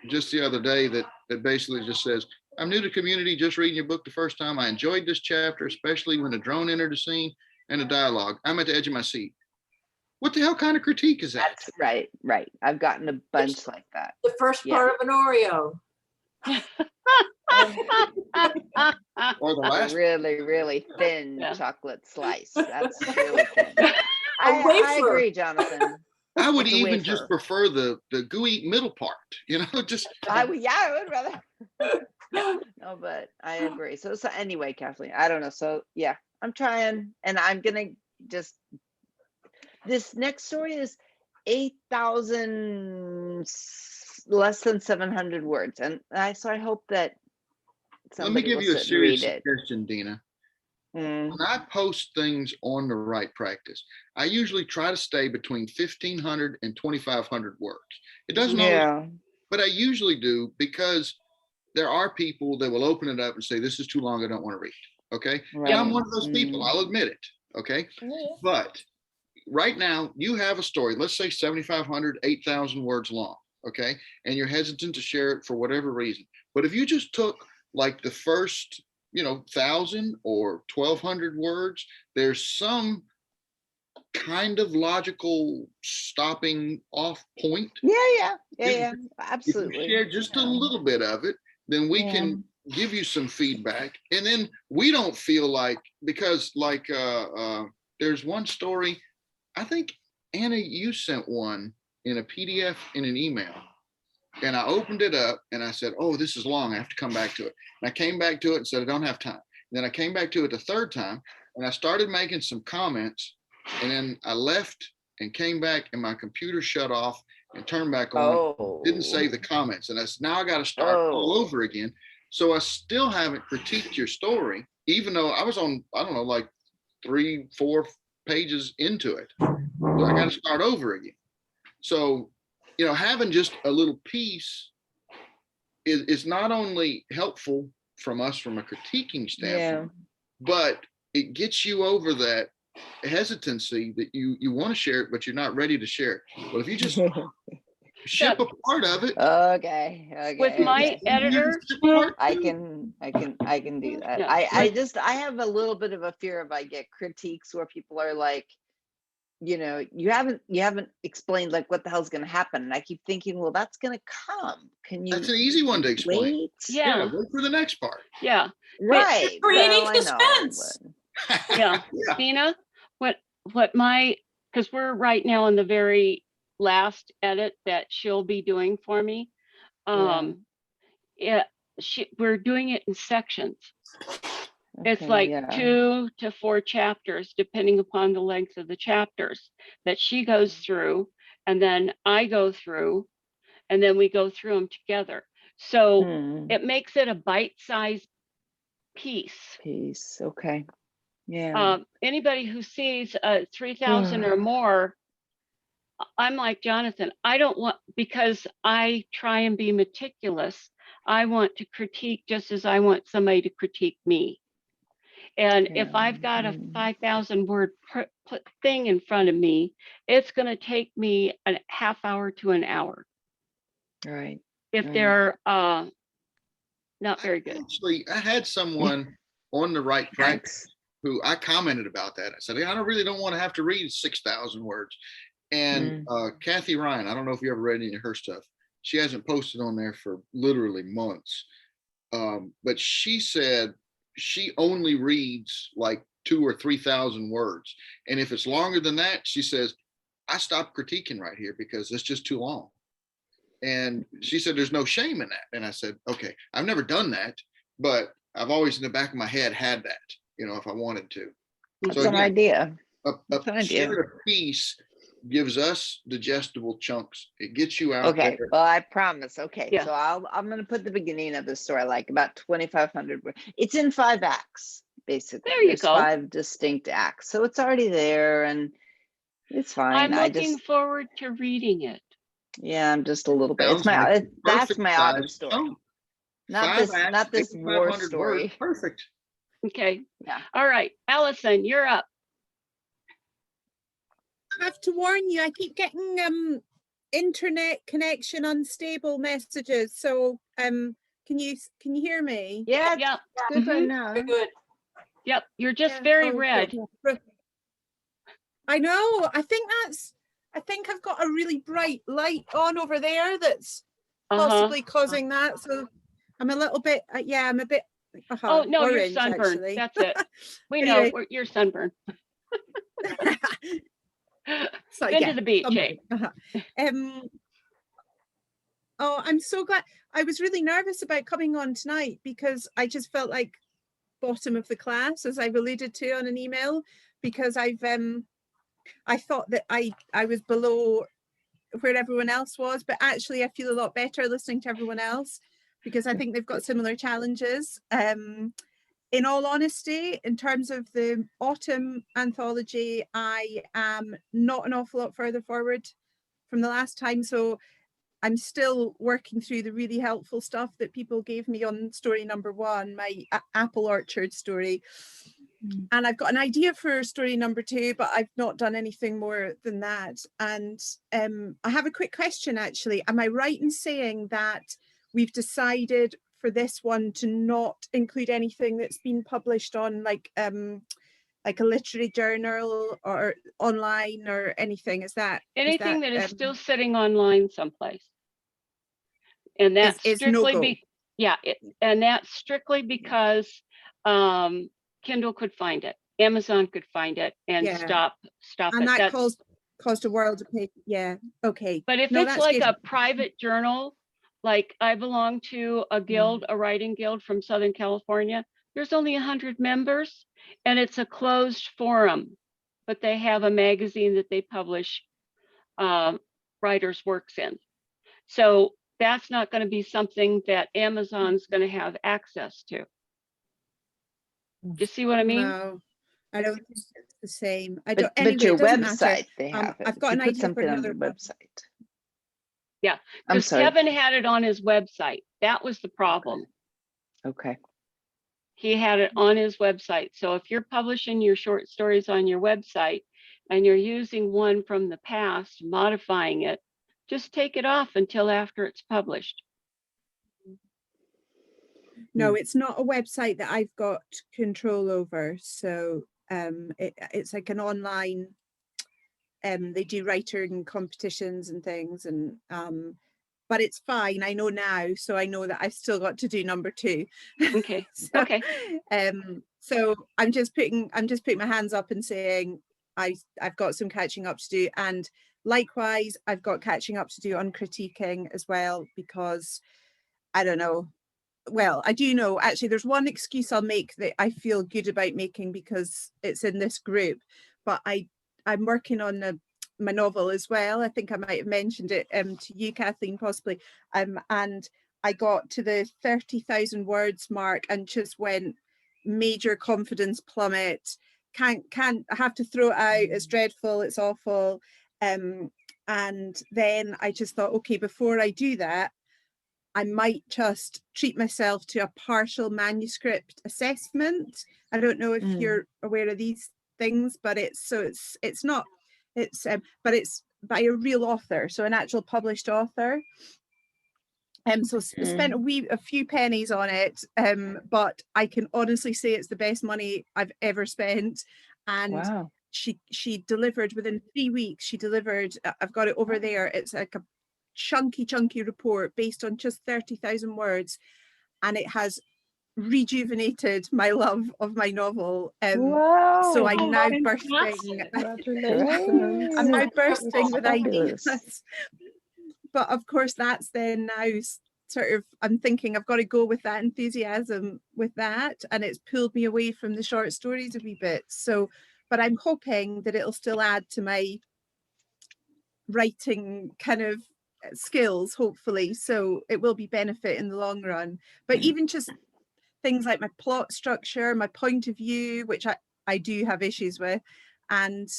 just the other day that basically just says, I'm new to community, just reading your book the first time. I enjoyed this chapter, especially when a drone entered the scene and the dialogue. I'm at the edge of my seat. What the hell kind of critique is that? That's right. I've gotten a bunch like that. The first part of an Oreo. Or the last really thin chocolate slice. That's really thin. I agree, Jonathan. I would It's a even wafer. just prefer the gooey middle part, you know, just. I would rather. No, but I agree. So anyway, Kathleen, I don't know. So yeah, I'm trying, and I'm gonna just. This next story is 8,000 less than 700 words, and I hope that Let me somebody give will you a sit and read serious it. suggestion, Dina. When I post things on the right practice, I usually try to stay between 1,500 and 2,500 words. It doesn't always, but I usually do, because there are people that will open it up and say, this is too long, I don't want to read. Okay. Right. And I'm one of those people, I'll admit it. Okay. But right now you have a story, let's say 7,500, 8,000 words long. Okay. And you're hesitant to share it for whatever reason. But if you just took like the first, 1,000 or 1,200 words, there's some kind of logical stopping off point. Yeah, If absolutely. you share just a little bit of it, then we can give you some feedback, and then we don't feel like, because like there's one story, I think Anna, you sent one in a PDF in an email, and I opened it up and I said, oh, this is long, I have to come back to it. And I came back to it and said, I don't have time. And then I came back to it the third time and I started making some comments, and then I left and came back and my computer shut off and turned back on. Didn't save the comments, and now I got to start all over again. So I still haven't critiqued your story, even though I was on, I don't know, like 3-4 pages into it. So I got to start over again. So, having just a little piece is not only helpful from us from a critiquing standpoint, but it gets you over that hesitancy that you want to share it, but you're not ready to share it. Well, if you just ship a part of it. Okay. With my editor, I can do that. Yeah. I have a little bit of a fear if I get critiques where people are like, you know, you haven't explained like what the hell's going to happen. And I keep thinking, well, that's going to come. Can you That's an easy one to explain. wait? Yeah. Wait for the next part. Yeah. Right. creating Well, I know, suspense. but- Yeah. Yeah. Dina, because we're right now in the very last edit that she'll be doing for me. Yeah, we're doing it in sections. It's Okay, like yeah. 2 to 4 chapters, depending upon the length of the chapters that she goes through, and then I go through, and then we go through them together. So Hmm, it makes it a bite-sized piece. Peace. Okay. Yeah. Anybody who sees 3,000 or more, I'm like Jonathan, I don't want, because I try and be meticulous, I want to critique just as I want somebody to critique me. And if Yeah. I've got a Mm. 5,000 word thing in front of me, it's going to take me a half hour to an hour Right. if Right. they're not very good. Actually, I had someone on the right track Thanks. who I commented about that. I said, I really don't want to have to read 6,000 words. And Kathy Ryan, I don't know if you ever read any of her stuff. She hasn't posted on there for literally months. But she said she only reads like 2,000 or 3,000 words. And if it's longer than that, she says, I stopped critiquing right here because it's just too long. And she said, there's no shame in that. And I said, okay, I've never done that, but I've always in the back of my head had that, you know, if I wanted to. That's So an again, idea. a That's an idea. share a piece gives us digestible chunks. It gets you out Okay. there. Well, I promise. Okay. Yeah. So I'm going to put the beginning of the story, like about 2,500 words. It's in 5 acts, basically. There you There's go. 5 distinct acts. So it's already there and it's fine. I'm I looking just, forward to reading it. yeah, I'm just a little bit. It's Sounds like the that's perfect my size autumn story. chunk. Not 5 this, acts, not this war 8,500 words, story. perfect. Okay. Yeah. All right. Allison, you're up. I have to warn you, I keep getting internet connection unstable messages. So can you hear me? Yeah, it's Yep. good right Mhm. now. Good. Yep. You're just Yeah. very Oh, red. good. I know. I think I've got a really bright light on over there that's possibly causing that. So I'm a little bit, yeah, I'm a bit Oh, no, you're orange, sunburned. actually. That's it. We Anyway. know you're sunburned. So, Been yeah, to the beach, eh? Oh, I'm so glad. I was really nervous about coming on tonight because I just felt like bottom of the class, as I've alluded to on an email, because I thought that I was below where everyone else was, but actually I feel a lot better listening to everyone else because I think they've got similar challenges. In all honesty, in terms of the autumn anthology, I am not an awful lot further forward from the last time. So I'm still working through the really helpful stuff that people gave me on story number 1, my apple orchard story. And I've got an idea for story number 2, but I've not done anything more than that. And I have a quick question, actually. Am I right in saying that we've decided for this one to not include anything that's been published on like a literary journal or online or anything? Is that Anything that is still sitting online someplace. And that's is no go? And that's strictly because Kindle could find it, Amazon could find it and stop and it. that caused a world of paper. Yeah. Okay. But if it's like a private journal, like I belong to a guild, a writing guild from Southern California, there's only 100 members and it's a closed forum, but they have a magazine that they publish writers' works in. So that's not going to be something that Amazon's going to have access to. Do you see what I mean? No, I don't think it's the same. I don't. But Anyway, your it doesn't website, matter. they have it. I've got an put idea for something on another your website. Yeah, I'm because sorry. Kevin had it on his website. That was the problem. Okay. He had it on his website. So if you're publishing your short stories on your website and you're using one from the past, modifying it, just take it off until after it's published. No, it's not a website that I've got control over. So it's like an online they do writing competitions and things, and but it's fine. I know now, so I know that I've still got to do number 2. Okay. So, Okay. so I'm just putting my hands up and saying I've got some catching up to do, and likewise I've got catching up to do on critiquing as well, because I don't know. Well, I do know, actually, there's one excuse I'll make that I feel good about making because it's in this group, but I'm working on my novel as well. I think I might have mentioned it to you, Kathleen, possibly. And I got to the 30,000 words mark and just went major confidence plummet. Can't, I have to throw it out. It's dreadful. It's awful. And then I just thought, okay, before I do that, I might just treat myself to a partial manuscript assessment. I don't know if you're aware of these things, but it's not, but it's by a real author, so an actual published author. So spent a few pennies on it, but I can honestly say it's the best money I've ever spent. And Wow. she delivered within 3 weeks. She delivered. I've got it over there. It's like a chunky report based on just 30,000 words, and it has rejuvenated my love of my novel. Wow. So I'm now Oh, bursting. congratulations. I'm now bursting with Fabulous. ideas. But of course, that's then now sort of, I'm thinking I've got to go with that enthusiasm with that, and it's pulled me away from the short stories a wee bit. So, but I'm hoping that it'll still add to my writing kind of skills, hopefully, so it will be benefit in the long run. But even just things like my plot structure, my point of view, which I do have issues with, and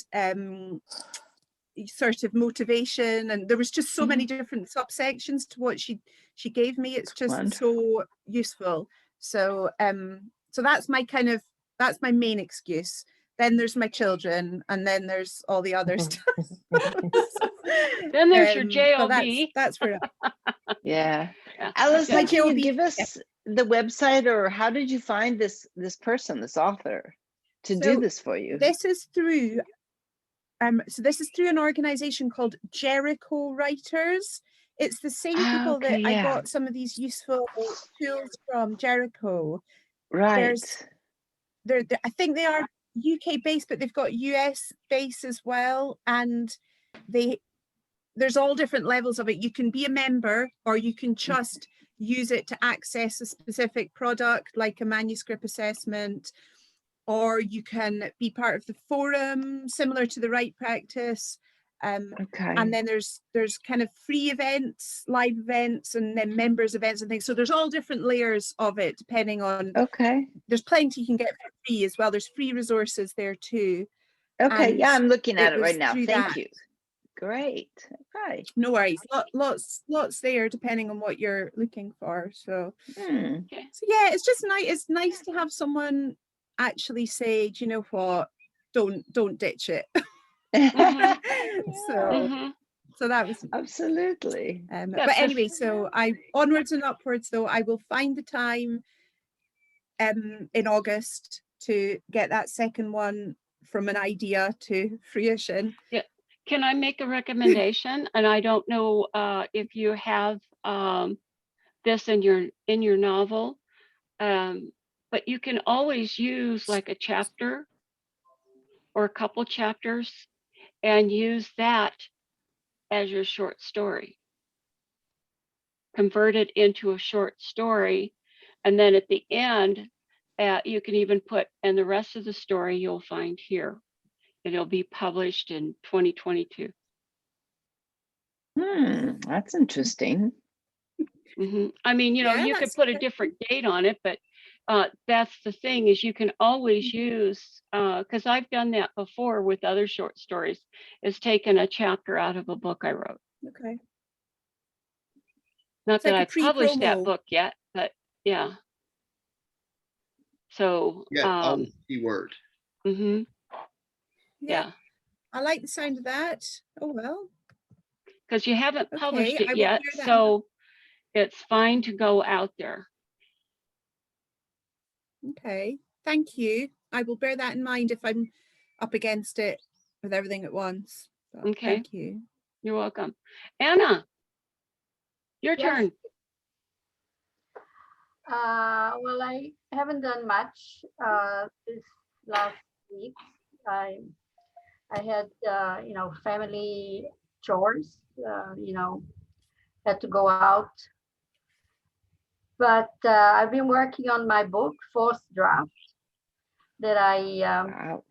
sort of motivation, and there was just so many different subsections to what she gave me. It's just so useful. So so that's my main excuse. Then there's my children, and then there's all the other stuff. Then there's your But JLB. that's where Yeah. Yeah. Alison, My can you JLB, give us the website, or how did you find this person, this author, to do So this for you? this is through an organization called Jericho Writers. It's the same people that I yeah. got some of these useful tools from, Jericho. Right. I think they are UK based, but they've got US base as well, and there's all different levels of it. You can be a member, or you can just use it to access a specific product like a manuscript assessment, or you can be part of the forum similar to the Right Practice. Okay. And then there's kind of free events, live events, and then members events and things. So there's all different layers of it depending on. Okay. There's plenty you can get for free as well. There's free resources there too. Okay. And Yeah, I'm looking at it was right now. through Thank that. you. Great. Okay. No worries. Lots there depending on what you're looking for. So, so yeah, it's just nice. It's nice to have someone actually say, do you know what? Don't ditch it. So that was absolutely. but anyway, so I onwards and upwards though. I will find the time in August to get that second one from an idea to fruition. Yeah. Can I make a recommendation? And I don't know if you have this in your novel, but you can always use like a chapter or a couple chapters and use that as your short story. Convert it into a short story, and then at the end, you can even put, and the rest of the story you'll find here. It'll be published in 2022. That's interesting. I mean, you know, Yeah, you could put a different date on it, but that's the thing, is you can always use, because I've done that before with other short stories, is taken a chapter out of a book I wrote. Okay. Not It's that like I've published that pre-promo. book yet, but yeah. So Yeah, keyword. Yeah. I like the sound of that. Oh well. Because you haven't published Okay, it yet, so it's fine to go out there. Okay, thank you. I will bear that in mind if I'm up against it with everything at once. But Okay. Thank you. You're welcome. Anna, your Yes. turn. Well, I haven't done much this last week. I had family chores. Had to go out, but I've been working on my book, fourth draft, that Wow.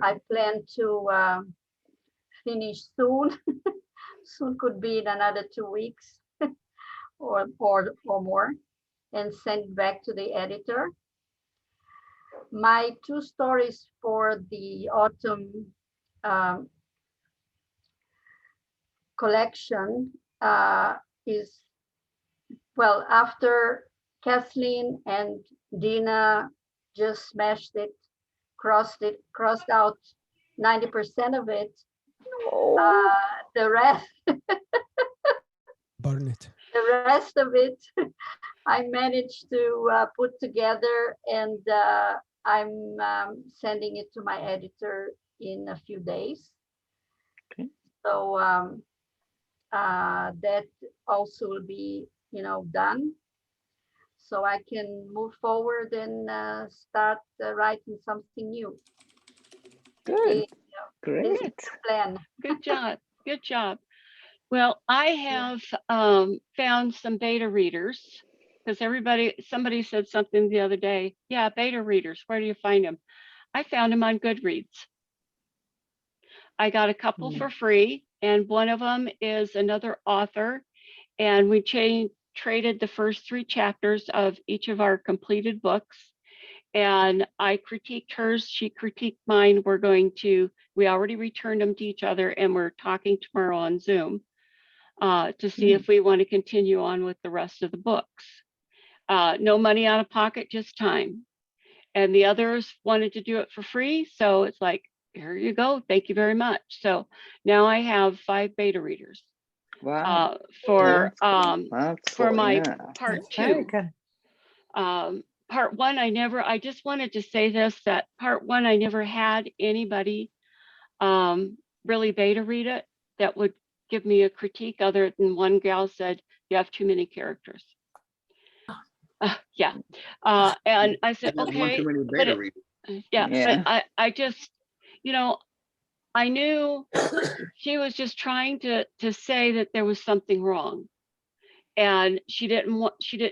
I plan to finish soon. Soon could be in another 2 weeks or more, and send it back to the editor. My 2 stories for the autumn collection is, well, after Kathleen and Dina just smashed it, crossed out 90% of it. Oh, The rest, Burn it. the rest of it, I managed to put together, and I'm sending it to my editor in a few days. Okay. So that also will be, done. So I can move forward and start writing something new. good. This is Great. the plan. Good job. Good job. Well, I have found some beta readers because somebody said something the other day. Yeah, beta readers. Where do you find them? I found them on Goodreads. I got a couple for free, and one of them is another author, and we traded the first 3 chapters of each of our completed books. And I critiqued hers, she critiqued mine. We already returned them to each other, and we're talking tomorrow on Zoom to see if we want to continue on with the rest of the books. No money out of pocket, just time. And the others wanted to do it for free. So it's like, here you go. Thank you very much. So now I have 5 beta readers Wow. for That's for cool, my yeah. part Very 2. good. Part 1, I just wanted to say this, that part 1, I never had anybody really beta read it that would give me a critique, other than one gal said, you have too many characters. Yeah. And I said, There's one okay, too many but beta readers. yeah, Yeah. but I just, I knew she was just trying to say that there was something wrong. And she didn't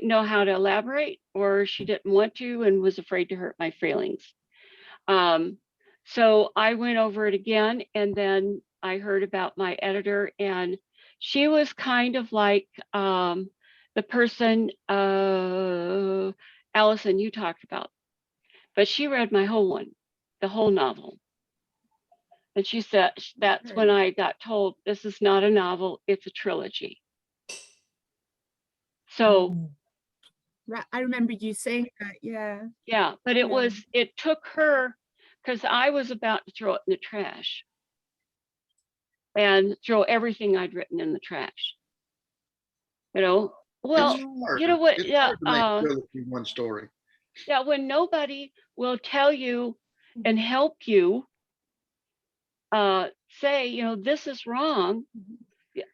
know how to elaborate, or she didn't want to, and was afraid to hurt my feelings. So I went over it again, and then I heard about my editor, and she was kind of like the person Allison you talked about, but she read my whole one, the whole novel. And she said that's when I got told this is not a novel, it's a trilogy. So Right, I remember you saying that. Yeah. yeah, but Yeah. it took her, because I was about to throw it in the trash and throw everything I'd written in the trash. Well, It's hard. you know what? It's Yeah, hard to make a trilogy one story. yeah. When nobody will tell you and help you say, this is wrong, Yeah.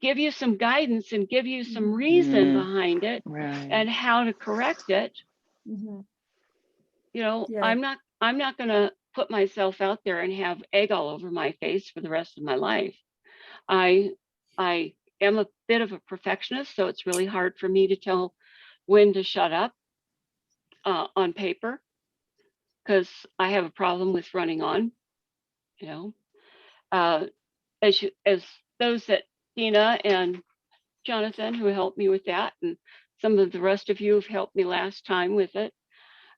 give you some guidance and give you some reason Mhm. behind it Right. and how to correct it. Mhm. Yeah. I'm not going to put myself out there and have egg all over my face for the rest of my life. I am a bit of a perfectionist, so it's really hard for me to tell when to shut up on paper, because I have a problem with running on. As those that Dina and Jonathan, who helped me with that, and some of the rest of you have helped me last time with it.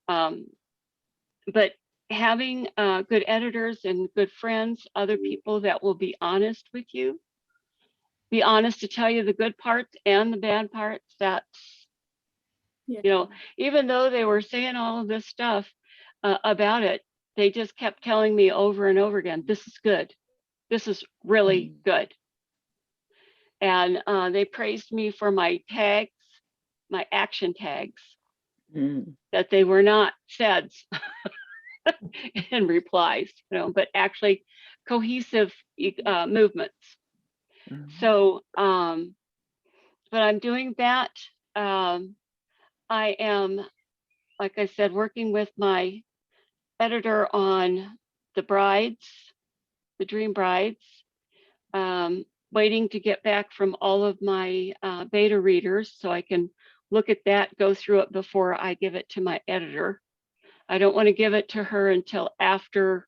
But having good editors and good friends, other people that will be honest with you, be honest to tell you the good parts and the bad parts, that's, even though they were saying all of this stuff about it, they just kept telling me over and over again, this is good. This is really good. And they praised me for my tags, my action tags, that they were not SEDs in replies, but actually cohesive movements. Mhm. So, but I'm doing that. I am, like I said, working with my editor on the brides, the Dream Brides. Waiting to get back from all of my beta readers so I can look at that, go through it before I give it to my editor. I don't want to give it to her until after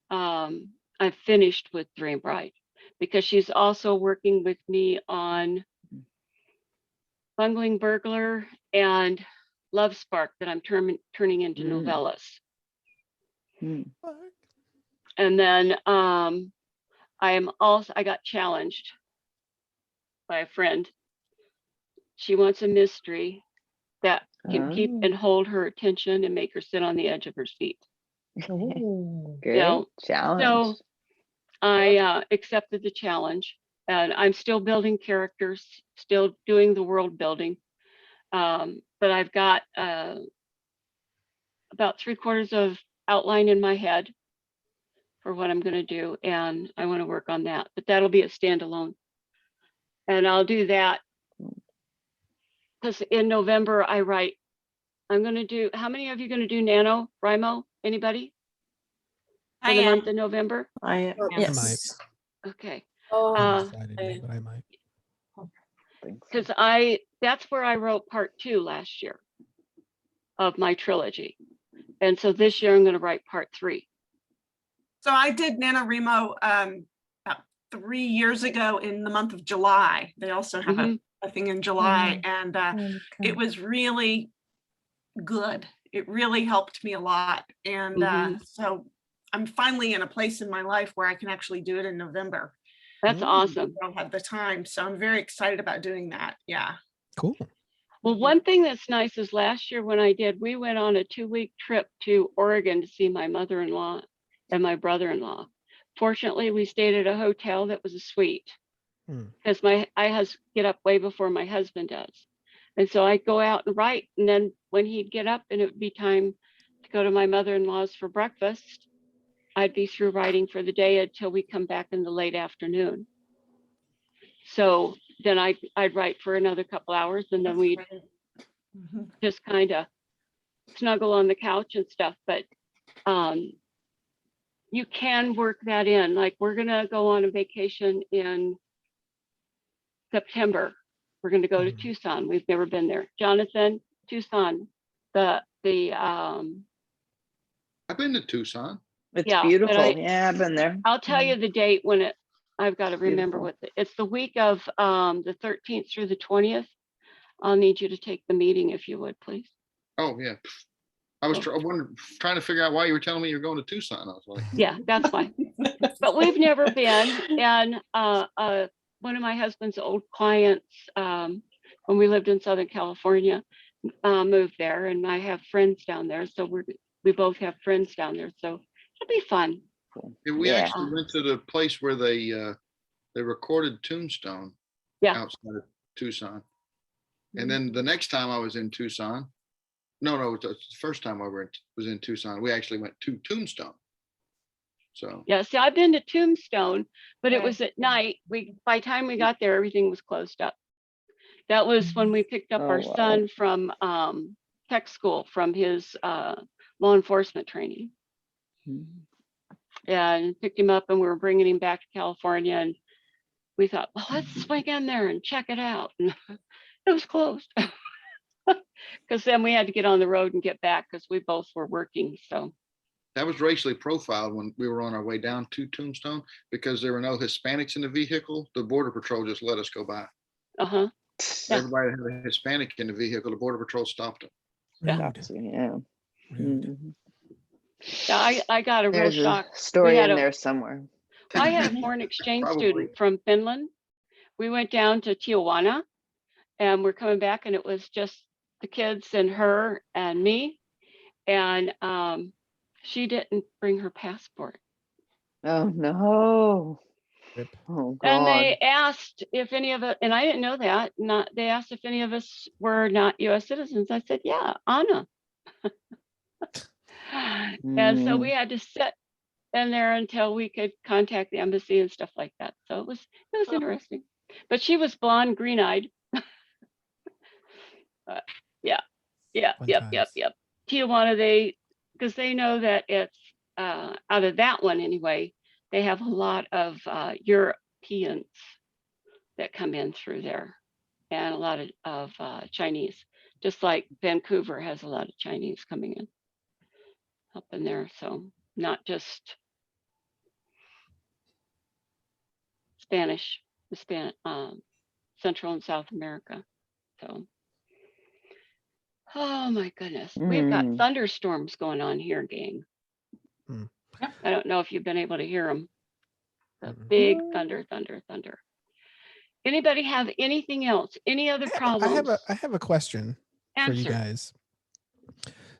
I've finished with Dream Bride, because she's also working with me on Bungling Burglar and Love Spark that I'm turning into Mm. novellas. Mm. And then I got challenged by a friend. She wants a mystery that can keep and hold her attention and make her sit on the edge of her seat. Great So challenge. I accepted the challenge, and I'm still building characters, still doing the world building. But I've got about 3/4 of outline in my head for what I'm going to do, and I want to work on that. But that'll be a standalone, and I'll do that because in November I write. I'm going to do. How many of you going to do NaNoWriMo? Anybody? For I the am. month of November? I Yes. Okay. Oh, Haven't decided yet, but I might. Because that's where I wrote part 2 last year of my trilogy. And so this year I'm going to write part 3. So I did NaNoWriMo about 3 years ago in the month of July. They also have a thing in July, and it was really good. It really helped me a lot. And so I'm finally in a place in my life where I can actually do it in November. That's awesome. I don't have the time. So I'm very excited about doing that. Yeah. Cool. Well, one thing that's nice is last year when I did, we went on a 2-week trip to Oregon to see my mother-in-law and my brother-in-law. Fortunately, we stayed at a hotel that was a suite because I has to get up way before my husband does. And so I'd go out and write. And then when he'd get up and it would be time to go to my mother-in-law's for breakfast, I'd be through writing for the day until we come back in the late afternoon. So then I'd write for another couple hours, and then we'd just kind of snuggle on the couch and stuff. But you can work that in. Like, we're gonna go on a vacation in September. We're gonna go to Tucson. We've never been there. Jonathan, Tucson. I've been to Tucson. It's yeah, beautiful. Yeah, I've been there. I'll tell you the date when I've got to remember Beautiful. it's the week of the 13th through the 20th. I'll need you to take the meeting if you would, please. Oh yeah. I was trying to figure out why you were telling me you're going to Tucson. I was like, Yeah, that's why. But we've never been. And one of my husband's old clients, when we lived in Southern California, moved there, and I have friends down there. So we both have friends down there. So it'll be fun. yeah, we actually went to the place where they recorded Tombstone outside of Tucson. And then the next time I was in Tucson, no, the first time I was in Tucson, we actually went to Tombstone. So yeah, see, I've been to Tombstone, but it was at night. By the time we got there, everything was closed up. That was when we picked up our son from tech school from his law enforcement training. Yeah, and picked him up, and we were bringing him back to California, and we thought, well, let's swing in there and check it out. And it was closed. Because then we had to get on the road and get back because we both were working. So that was racially profiled when we were on our way down to Tombstone, because there were no Hispanics in the vehicle. The Border Patrol just let us go by. Yeah. Everybody had a Hispanic in the vehicle. The Border Patrol stopped them. Yeah, I got a real There's shock. a story in there somewhere. I had a foreign exchange student from Finland. We went down to Tijuana, and we're coming back, and it was just the kids and her and me. And she didn't bring her passport. Oh no. Oh God. And they asked if any of it, and I didn't know that. They asked if any of us were not U.S. citizens. I said, yeah, Anna. And so we had to sit in there until we could contact the embassy and stuff like that. So it was Oh. interesting. But she was blonde, green-eyed. Yeah, yeah, Fun yep, times. yep. Tijuana, because they know that it's out of that one anyway, they have a lot of Europeans that come in through there, and a lot of Chinese, just like Vancouver has a lot of Chinese coming in up in there. So not just Spanish, Central and South America. So, oh my goodness, we've got Mm. thunderstorms going on here, gang. Mm. I don't know if you've been able to hear them. The Mm-mm. big thunder, thunder, thunder. Anybody have anything else? Any other problems? I have a question for you Answer. guys.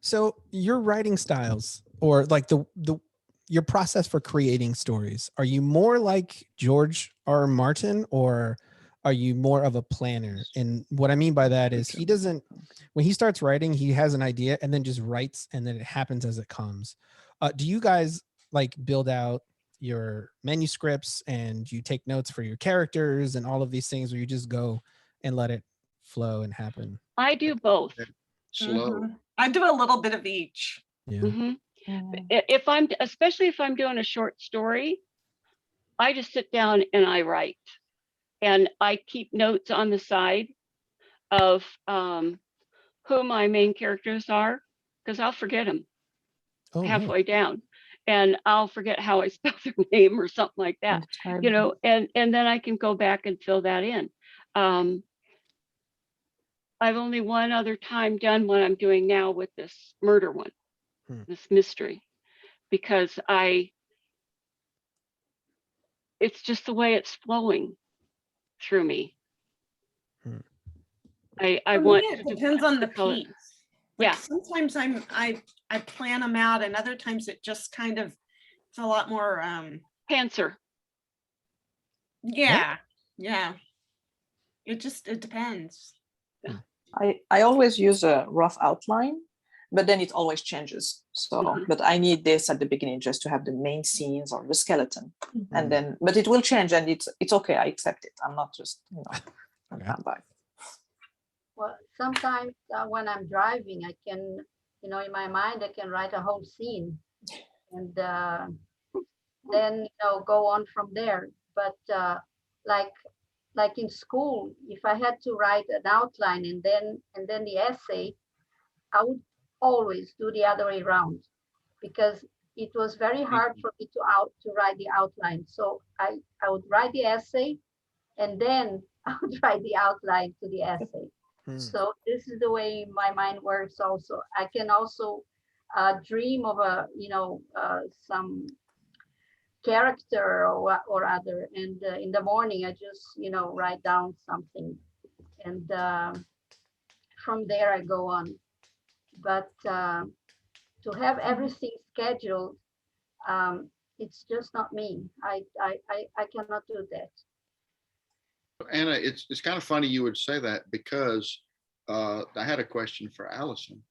So your writing styles, or like your process for creating stories, are you more like George R. R. Martin, or are you more of a planner? And what I mean by that is he doesn't, when he starts writing, he has an idea and then just writes, and then it happens as it comes. Do you guys like build out your manuscripts and you take notes for your characters and all of these things, or you just go and let it flow and happen? I do both. Slow. Mhm. I do a little bit of each. Yeah. Mhm. Mm. Especially if I'm doing a short story, I just sit down and I write, and I keep notes on the side of who my main characters are, because I'll forget them Oh, no. halfway down, and I'll forget how I spell their name or something like that, Describe- and then I can go back and fill that in. I've only one other time done what I'm doing now with this murder one, this mystery, because it's just the way it's flowing through me. I For want me, it to depends on the color. piece. Like Yeah. sometimes I plan them out, and other times it just kind of, it's a lot more Pantser. yeah. It depends. I always use a rough outline, but then it always changes. So, Mhm. but I need this at the beginning just to have the main scenes or the skeleton, Mhm. and then, but it will change, and it's okay. I accept it. I'm not just, Okay. I'm back. Well, sometimes when I'm driving, I can, in my mind, I can write a whole scene and then, go on from there. But like in school, if I had to write an outline and then the essay, I would always do the other way around, because it was very hard for me to write the outline. So I would write the essay and then I would write the outline to the essay. So this is the way my mind works also. I can also dream of some character or other, and in the morning I just write down something, and from there I go on. But to have everything scheduled, it's just not me. I cannot do that. Anna, it's kind of funny you would say that, because I had a question for Allison,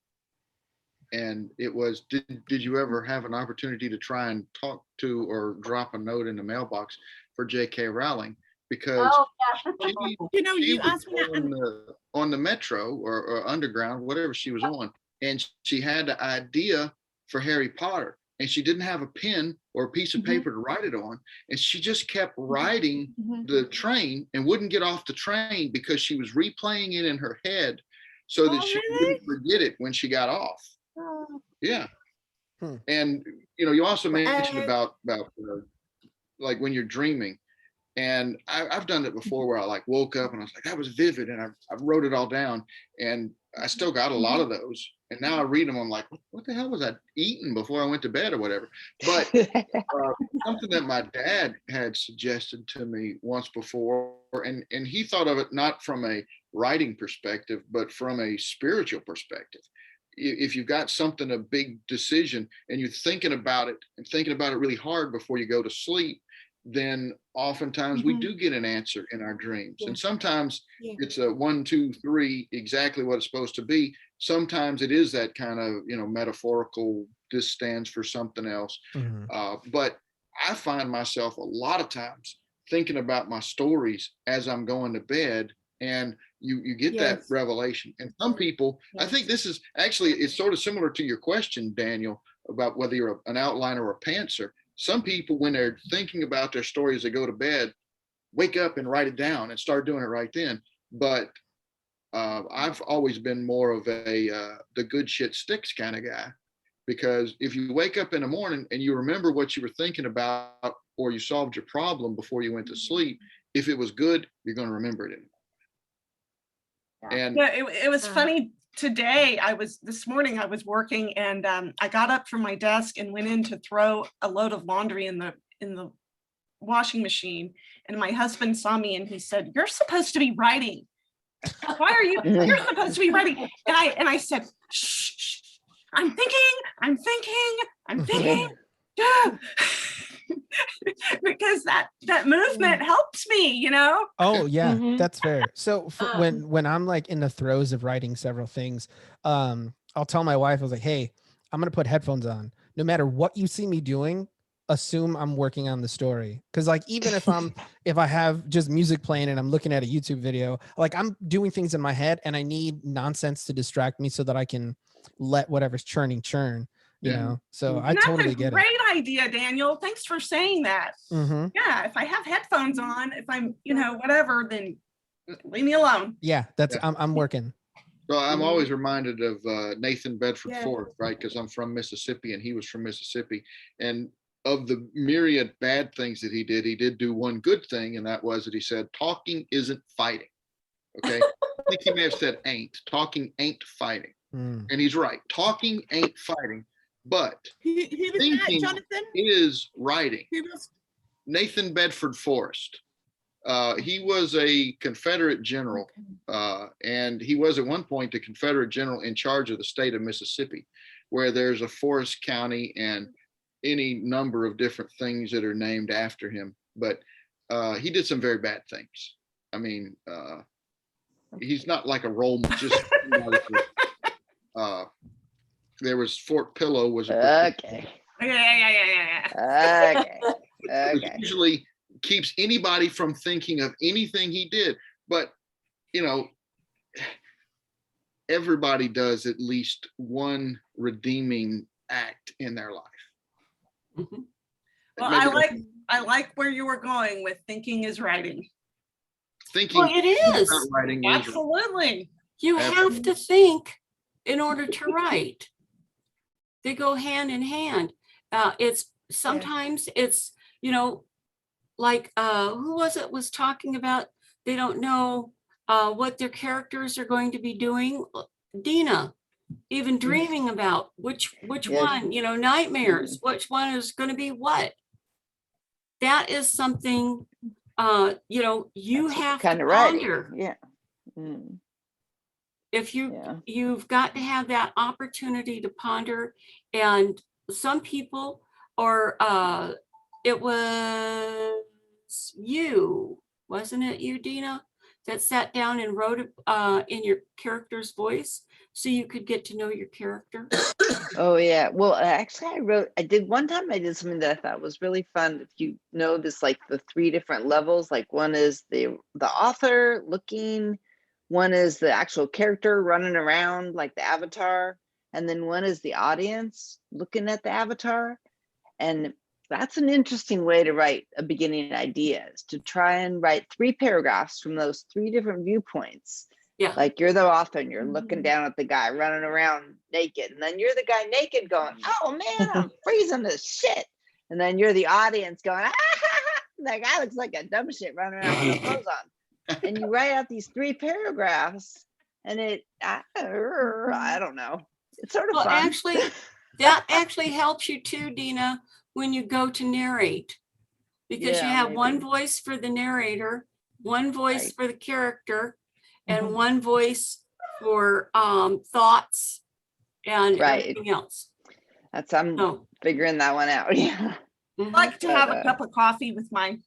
and it was, did you ever have an opportunity to try and talk to or drop a note in the mailbox for J.K. Rowling? Because Oh yeah. she you was asked me that. on the Metro or Underground, whatever she was on, and she had the idea for Harry Potter, and she didn't have a pen or a piece of paper to write it on, and she just kept writing the train and wouldn't get off the train because she was replaying it in her head so that she wouldn't forget it when she got off. Yeah. And you also mentioned about like when you're dreaming, and I've done it before where I like woke up and I was like, that was vivid, and I wrote it all down, and I still got a lot of those, and now I read them, I'm like, what the hell was I eating before I went to bed or whatever? But something that my dad had suggested to me once before, and he thought of it not from a writing perspective, but from a spiritual perspective. If you've got something, a big decision, and you're thinking about it really hard before you go to sleep, then oftentimes we do get an answer in our dreams. And sometimes it's a 1, 2, 3, exactly what it's supposed to be. Sometimes it is that kind of, metaphorical this stands for something else. Mhm. But I find myself a lot of times thinking about my stories as I'm going to bed, and you get that Yes. revelation. And some people, I think this is actually, it's sort of similar to your question, Daniel, about whether you're an outliner or a pantser. Some people, when they're thinking about their story as they go to bed, wake up and write it down and start doing it right then. But I've always been more of a the good shit sticks kind of guy, because if you wake up in the morning and you remember what you were thinking about, or you solved your problem before you went to sleep, if it was good, you're going to remember it. And Yeah, it was Uh. funny today. This morning I was working, and I got up from my desk and went in to throw a load of laundry in the washing machine. And my husband saw me and he said, "You're supposed to be writing. Why are you? You're supposed to be writing." And I said, "Shh, shh, I'm thinking. Because that movement helps me, you know? Oh yeah, Mhm. that's fair. So for when I'm like in the throes of writing several things, I'll tell my wife, I was like, "Hey, I'm gonna put headphones on. No matter what you see me doing, assume I'm working on the story." Because like even if I have just music playing and I'm looking at a YouTube video, like I'm doing things in my head and I need nonsense to distract me so that I can let whatever's churning churn. You Yeah. know, so I And that's totally a get it. great idea, Daniel. Thanks for saying that. Mm-hmm. Yeah, if I have headphones on, if I'm, whatever, then leave me alone. Yeah, that's Yeah. I'm working. so I'm always reminded of Nathan Bedford Yeah. Forrest, right? Because I'm from Mississippi and he was from Mississippi. And of the myriad bad things that he did do one good thing, and that was that he said, talking isn't fighting. Okay. I think he may have said ain't. Talking ain't fighting. Mm. And he's right. Talking ain't fighting, but Who was that, thinking Jonathan? is writing. Who was? Nathan Bedford Forrest. He was a Confederate general, and he was at one point the Confederate general in charge of the state of Mississippi, where there's a Forrest County and any number of different things that are named after him. But he did some very bad things. I mean, he's not like a role model. Just there was Fort Pillow was a Okay. Yeah. Okay. usually keeps anybody from thinking of anything he did. But everybody does at least one redeeming act in their life. Mhm. Well, Maybe I like where you were going with thinking is writing. thinking Well, it about is. writing is Absolutely. You Absolutely. have to think in order to write. They go hand in hand. It's sometimes it's, like who was talking about they don't know what their characters are going to be doing. Dina, even dreaming about which Yeah. one, nightmares, which one is going to be what. That is something you have Kind to of writing. ponder. Yeah. Mm. If Yeah. you've got to have that opportunity to ponder. And some people, or it was you, wasn't it you, Dina, that sat down and wrote it in your character's voice so you could get to know your character? Oh yeah. Well, actually, I did one time. I did something that I thought was really fun. If you know this, like the 3 different levels. Like one is the author looking, one is the actual character running around like the avatar, and then one is the audience looking at the avatar. And that's an interesting way to write a beginning idea, is to try and write 3 paragraphs from those 3 different viewpoints. Yeah. Like you're the author and you're looking down at the guy running around naked, and then you're the guy naked going, "Oh man, I'm freezing to shit." And then you're the audience going, "Ah, that guy looks like a dumb shit running around with no clothes on." And you write out these 3 paragraphs, and I don't know. It's sort of Well, fun. actually, that actually helps you too, Dina, when you go to narrate, because you Yeah, have one maybe. voice for the narrator, one voice Right. for the character, and one voice for thoughts and Right. everything else. That's I'm So, figuring that one out. Yeah. I like to But, have a cup of coffee with my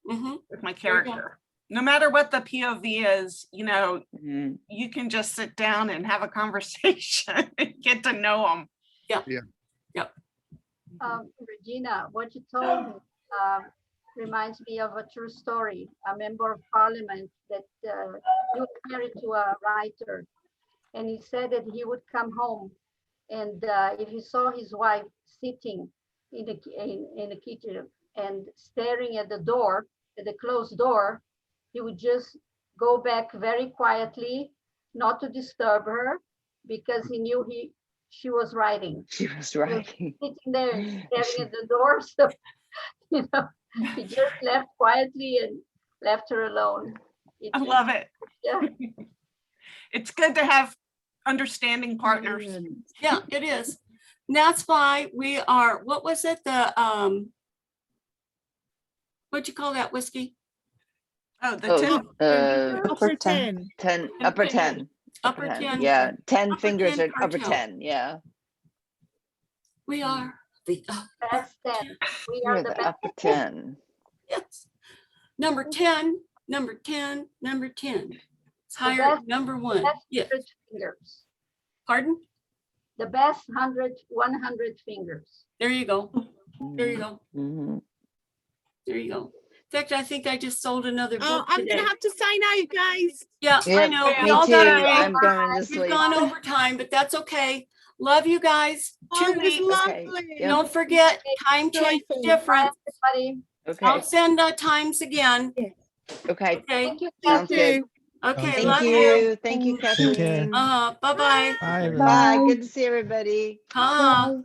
mhm. character. No matter what the POV is, Mhm. you can just sit down and have a conversation and get to know them. Regina, what you told me reminds me of a true story. A member of parliament that he was married to a writer, and he said that he would come home, and if he saw his wife sitting in the kitchen and staring at the door, at the closed door, he would just go back very quietly, not to disturb her, because he knew she was writing. She was She was writing. sitting there and staring at the door. So, you know, he just left quietly and left her alone. I love it. Yeah. It's good to have understanding partners. Yeah, it is. And that's why we are, what was it? What'd you call that whiskey? Oh, the 10. Upper 10. 10, upper 10. Upper 10. Yeah, 10 Upper fingers 10 are upper cartel. 10. Yeah. We are the Best 10. We You're are the the best. upper 10. yes. Number 10, number 10, number 10. It's The higher, best- number the 1. best Yes. 100 fingers. Pardon? The best 100 fingers. There you go. There you go. Mhm. There you go. In fact, I think I just sold another Oh, book I'm today. gonna have to sign out, guys. Yeah, I Yep, know. We me all too. got a I'm break. going to We've sleep. gone over time, but that's okay. Love you guys. Oh, 2 it was weeks. Okay, lovely. yep. Don't forget, time change Joyful. different. Everybody. Okay. I'll send times again. Okay. Okay. Thank you. Sounds Kathy. good. Okay. Sounds Love Thank you. you. Thank you, Take care. Kathleen. Bye-bye. Bye, everybody. Bye. Good to see everybody. Huh.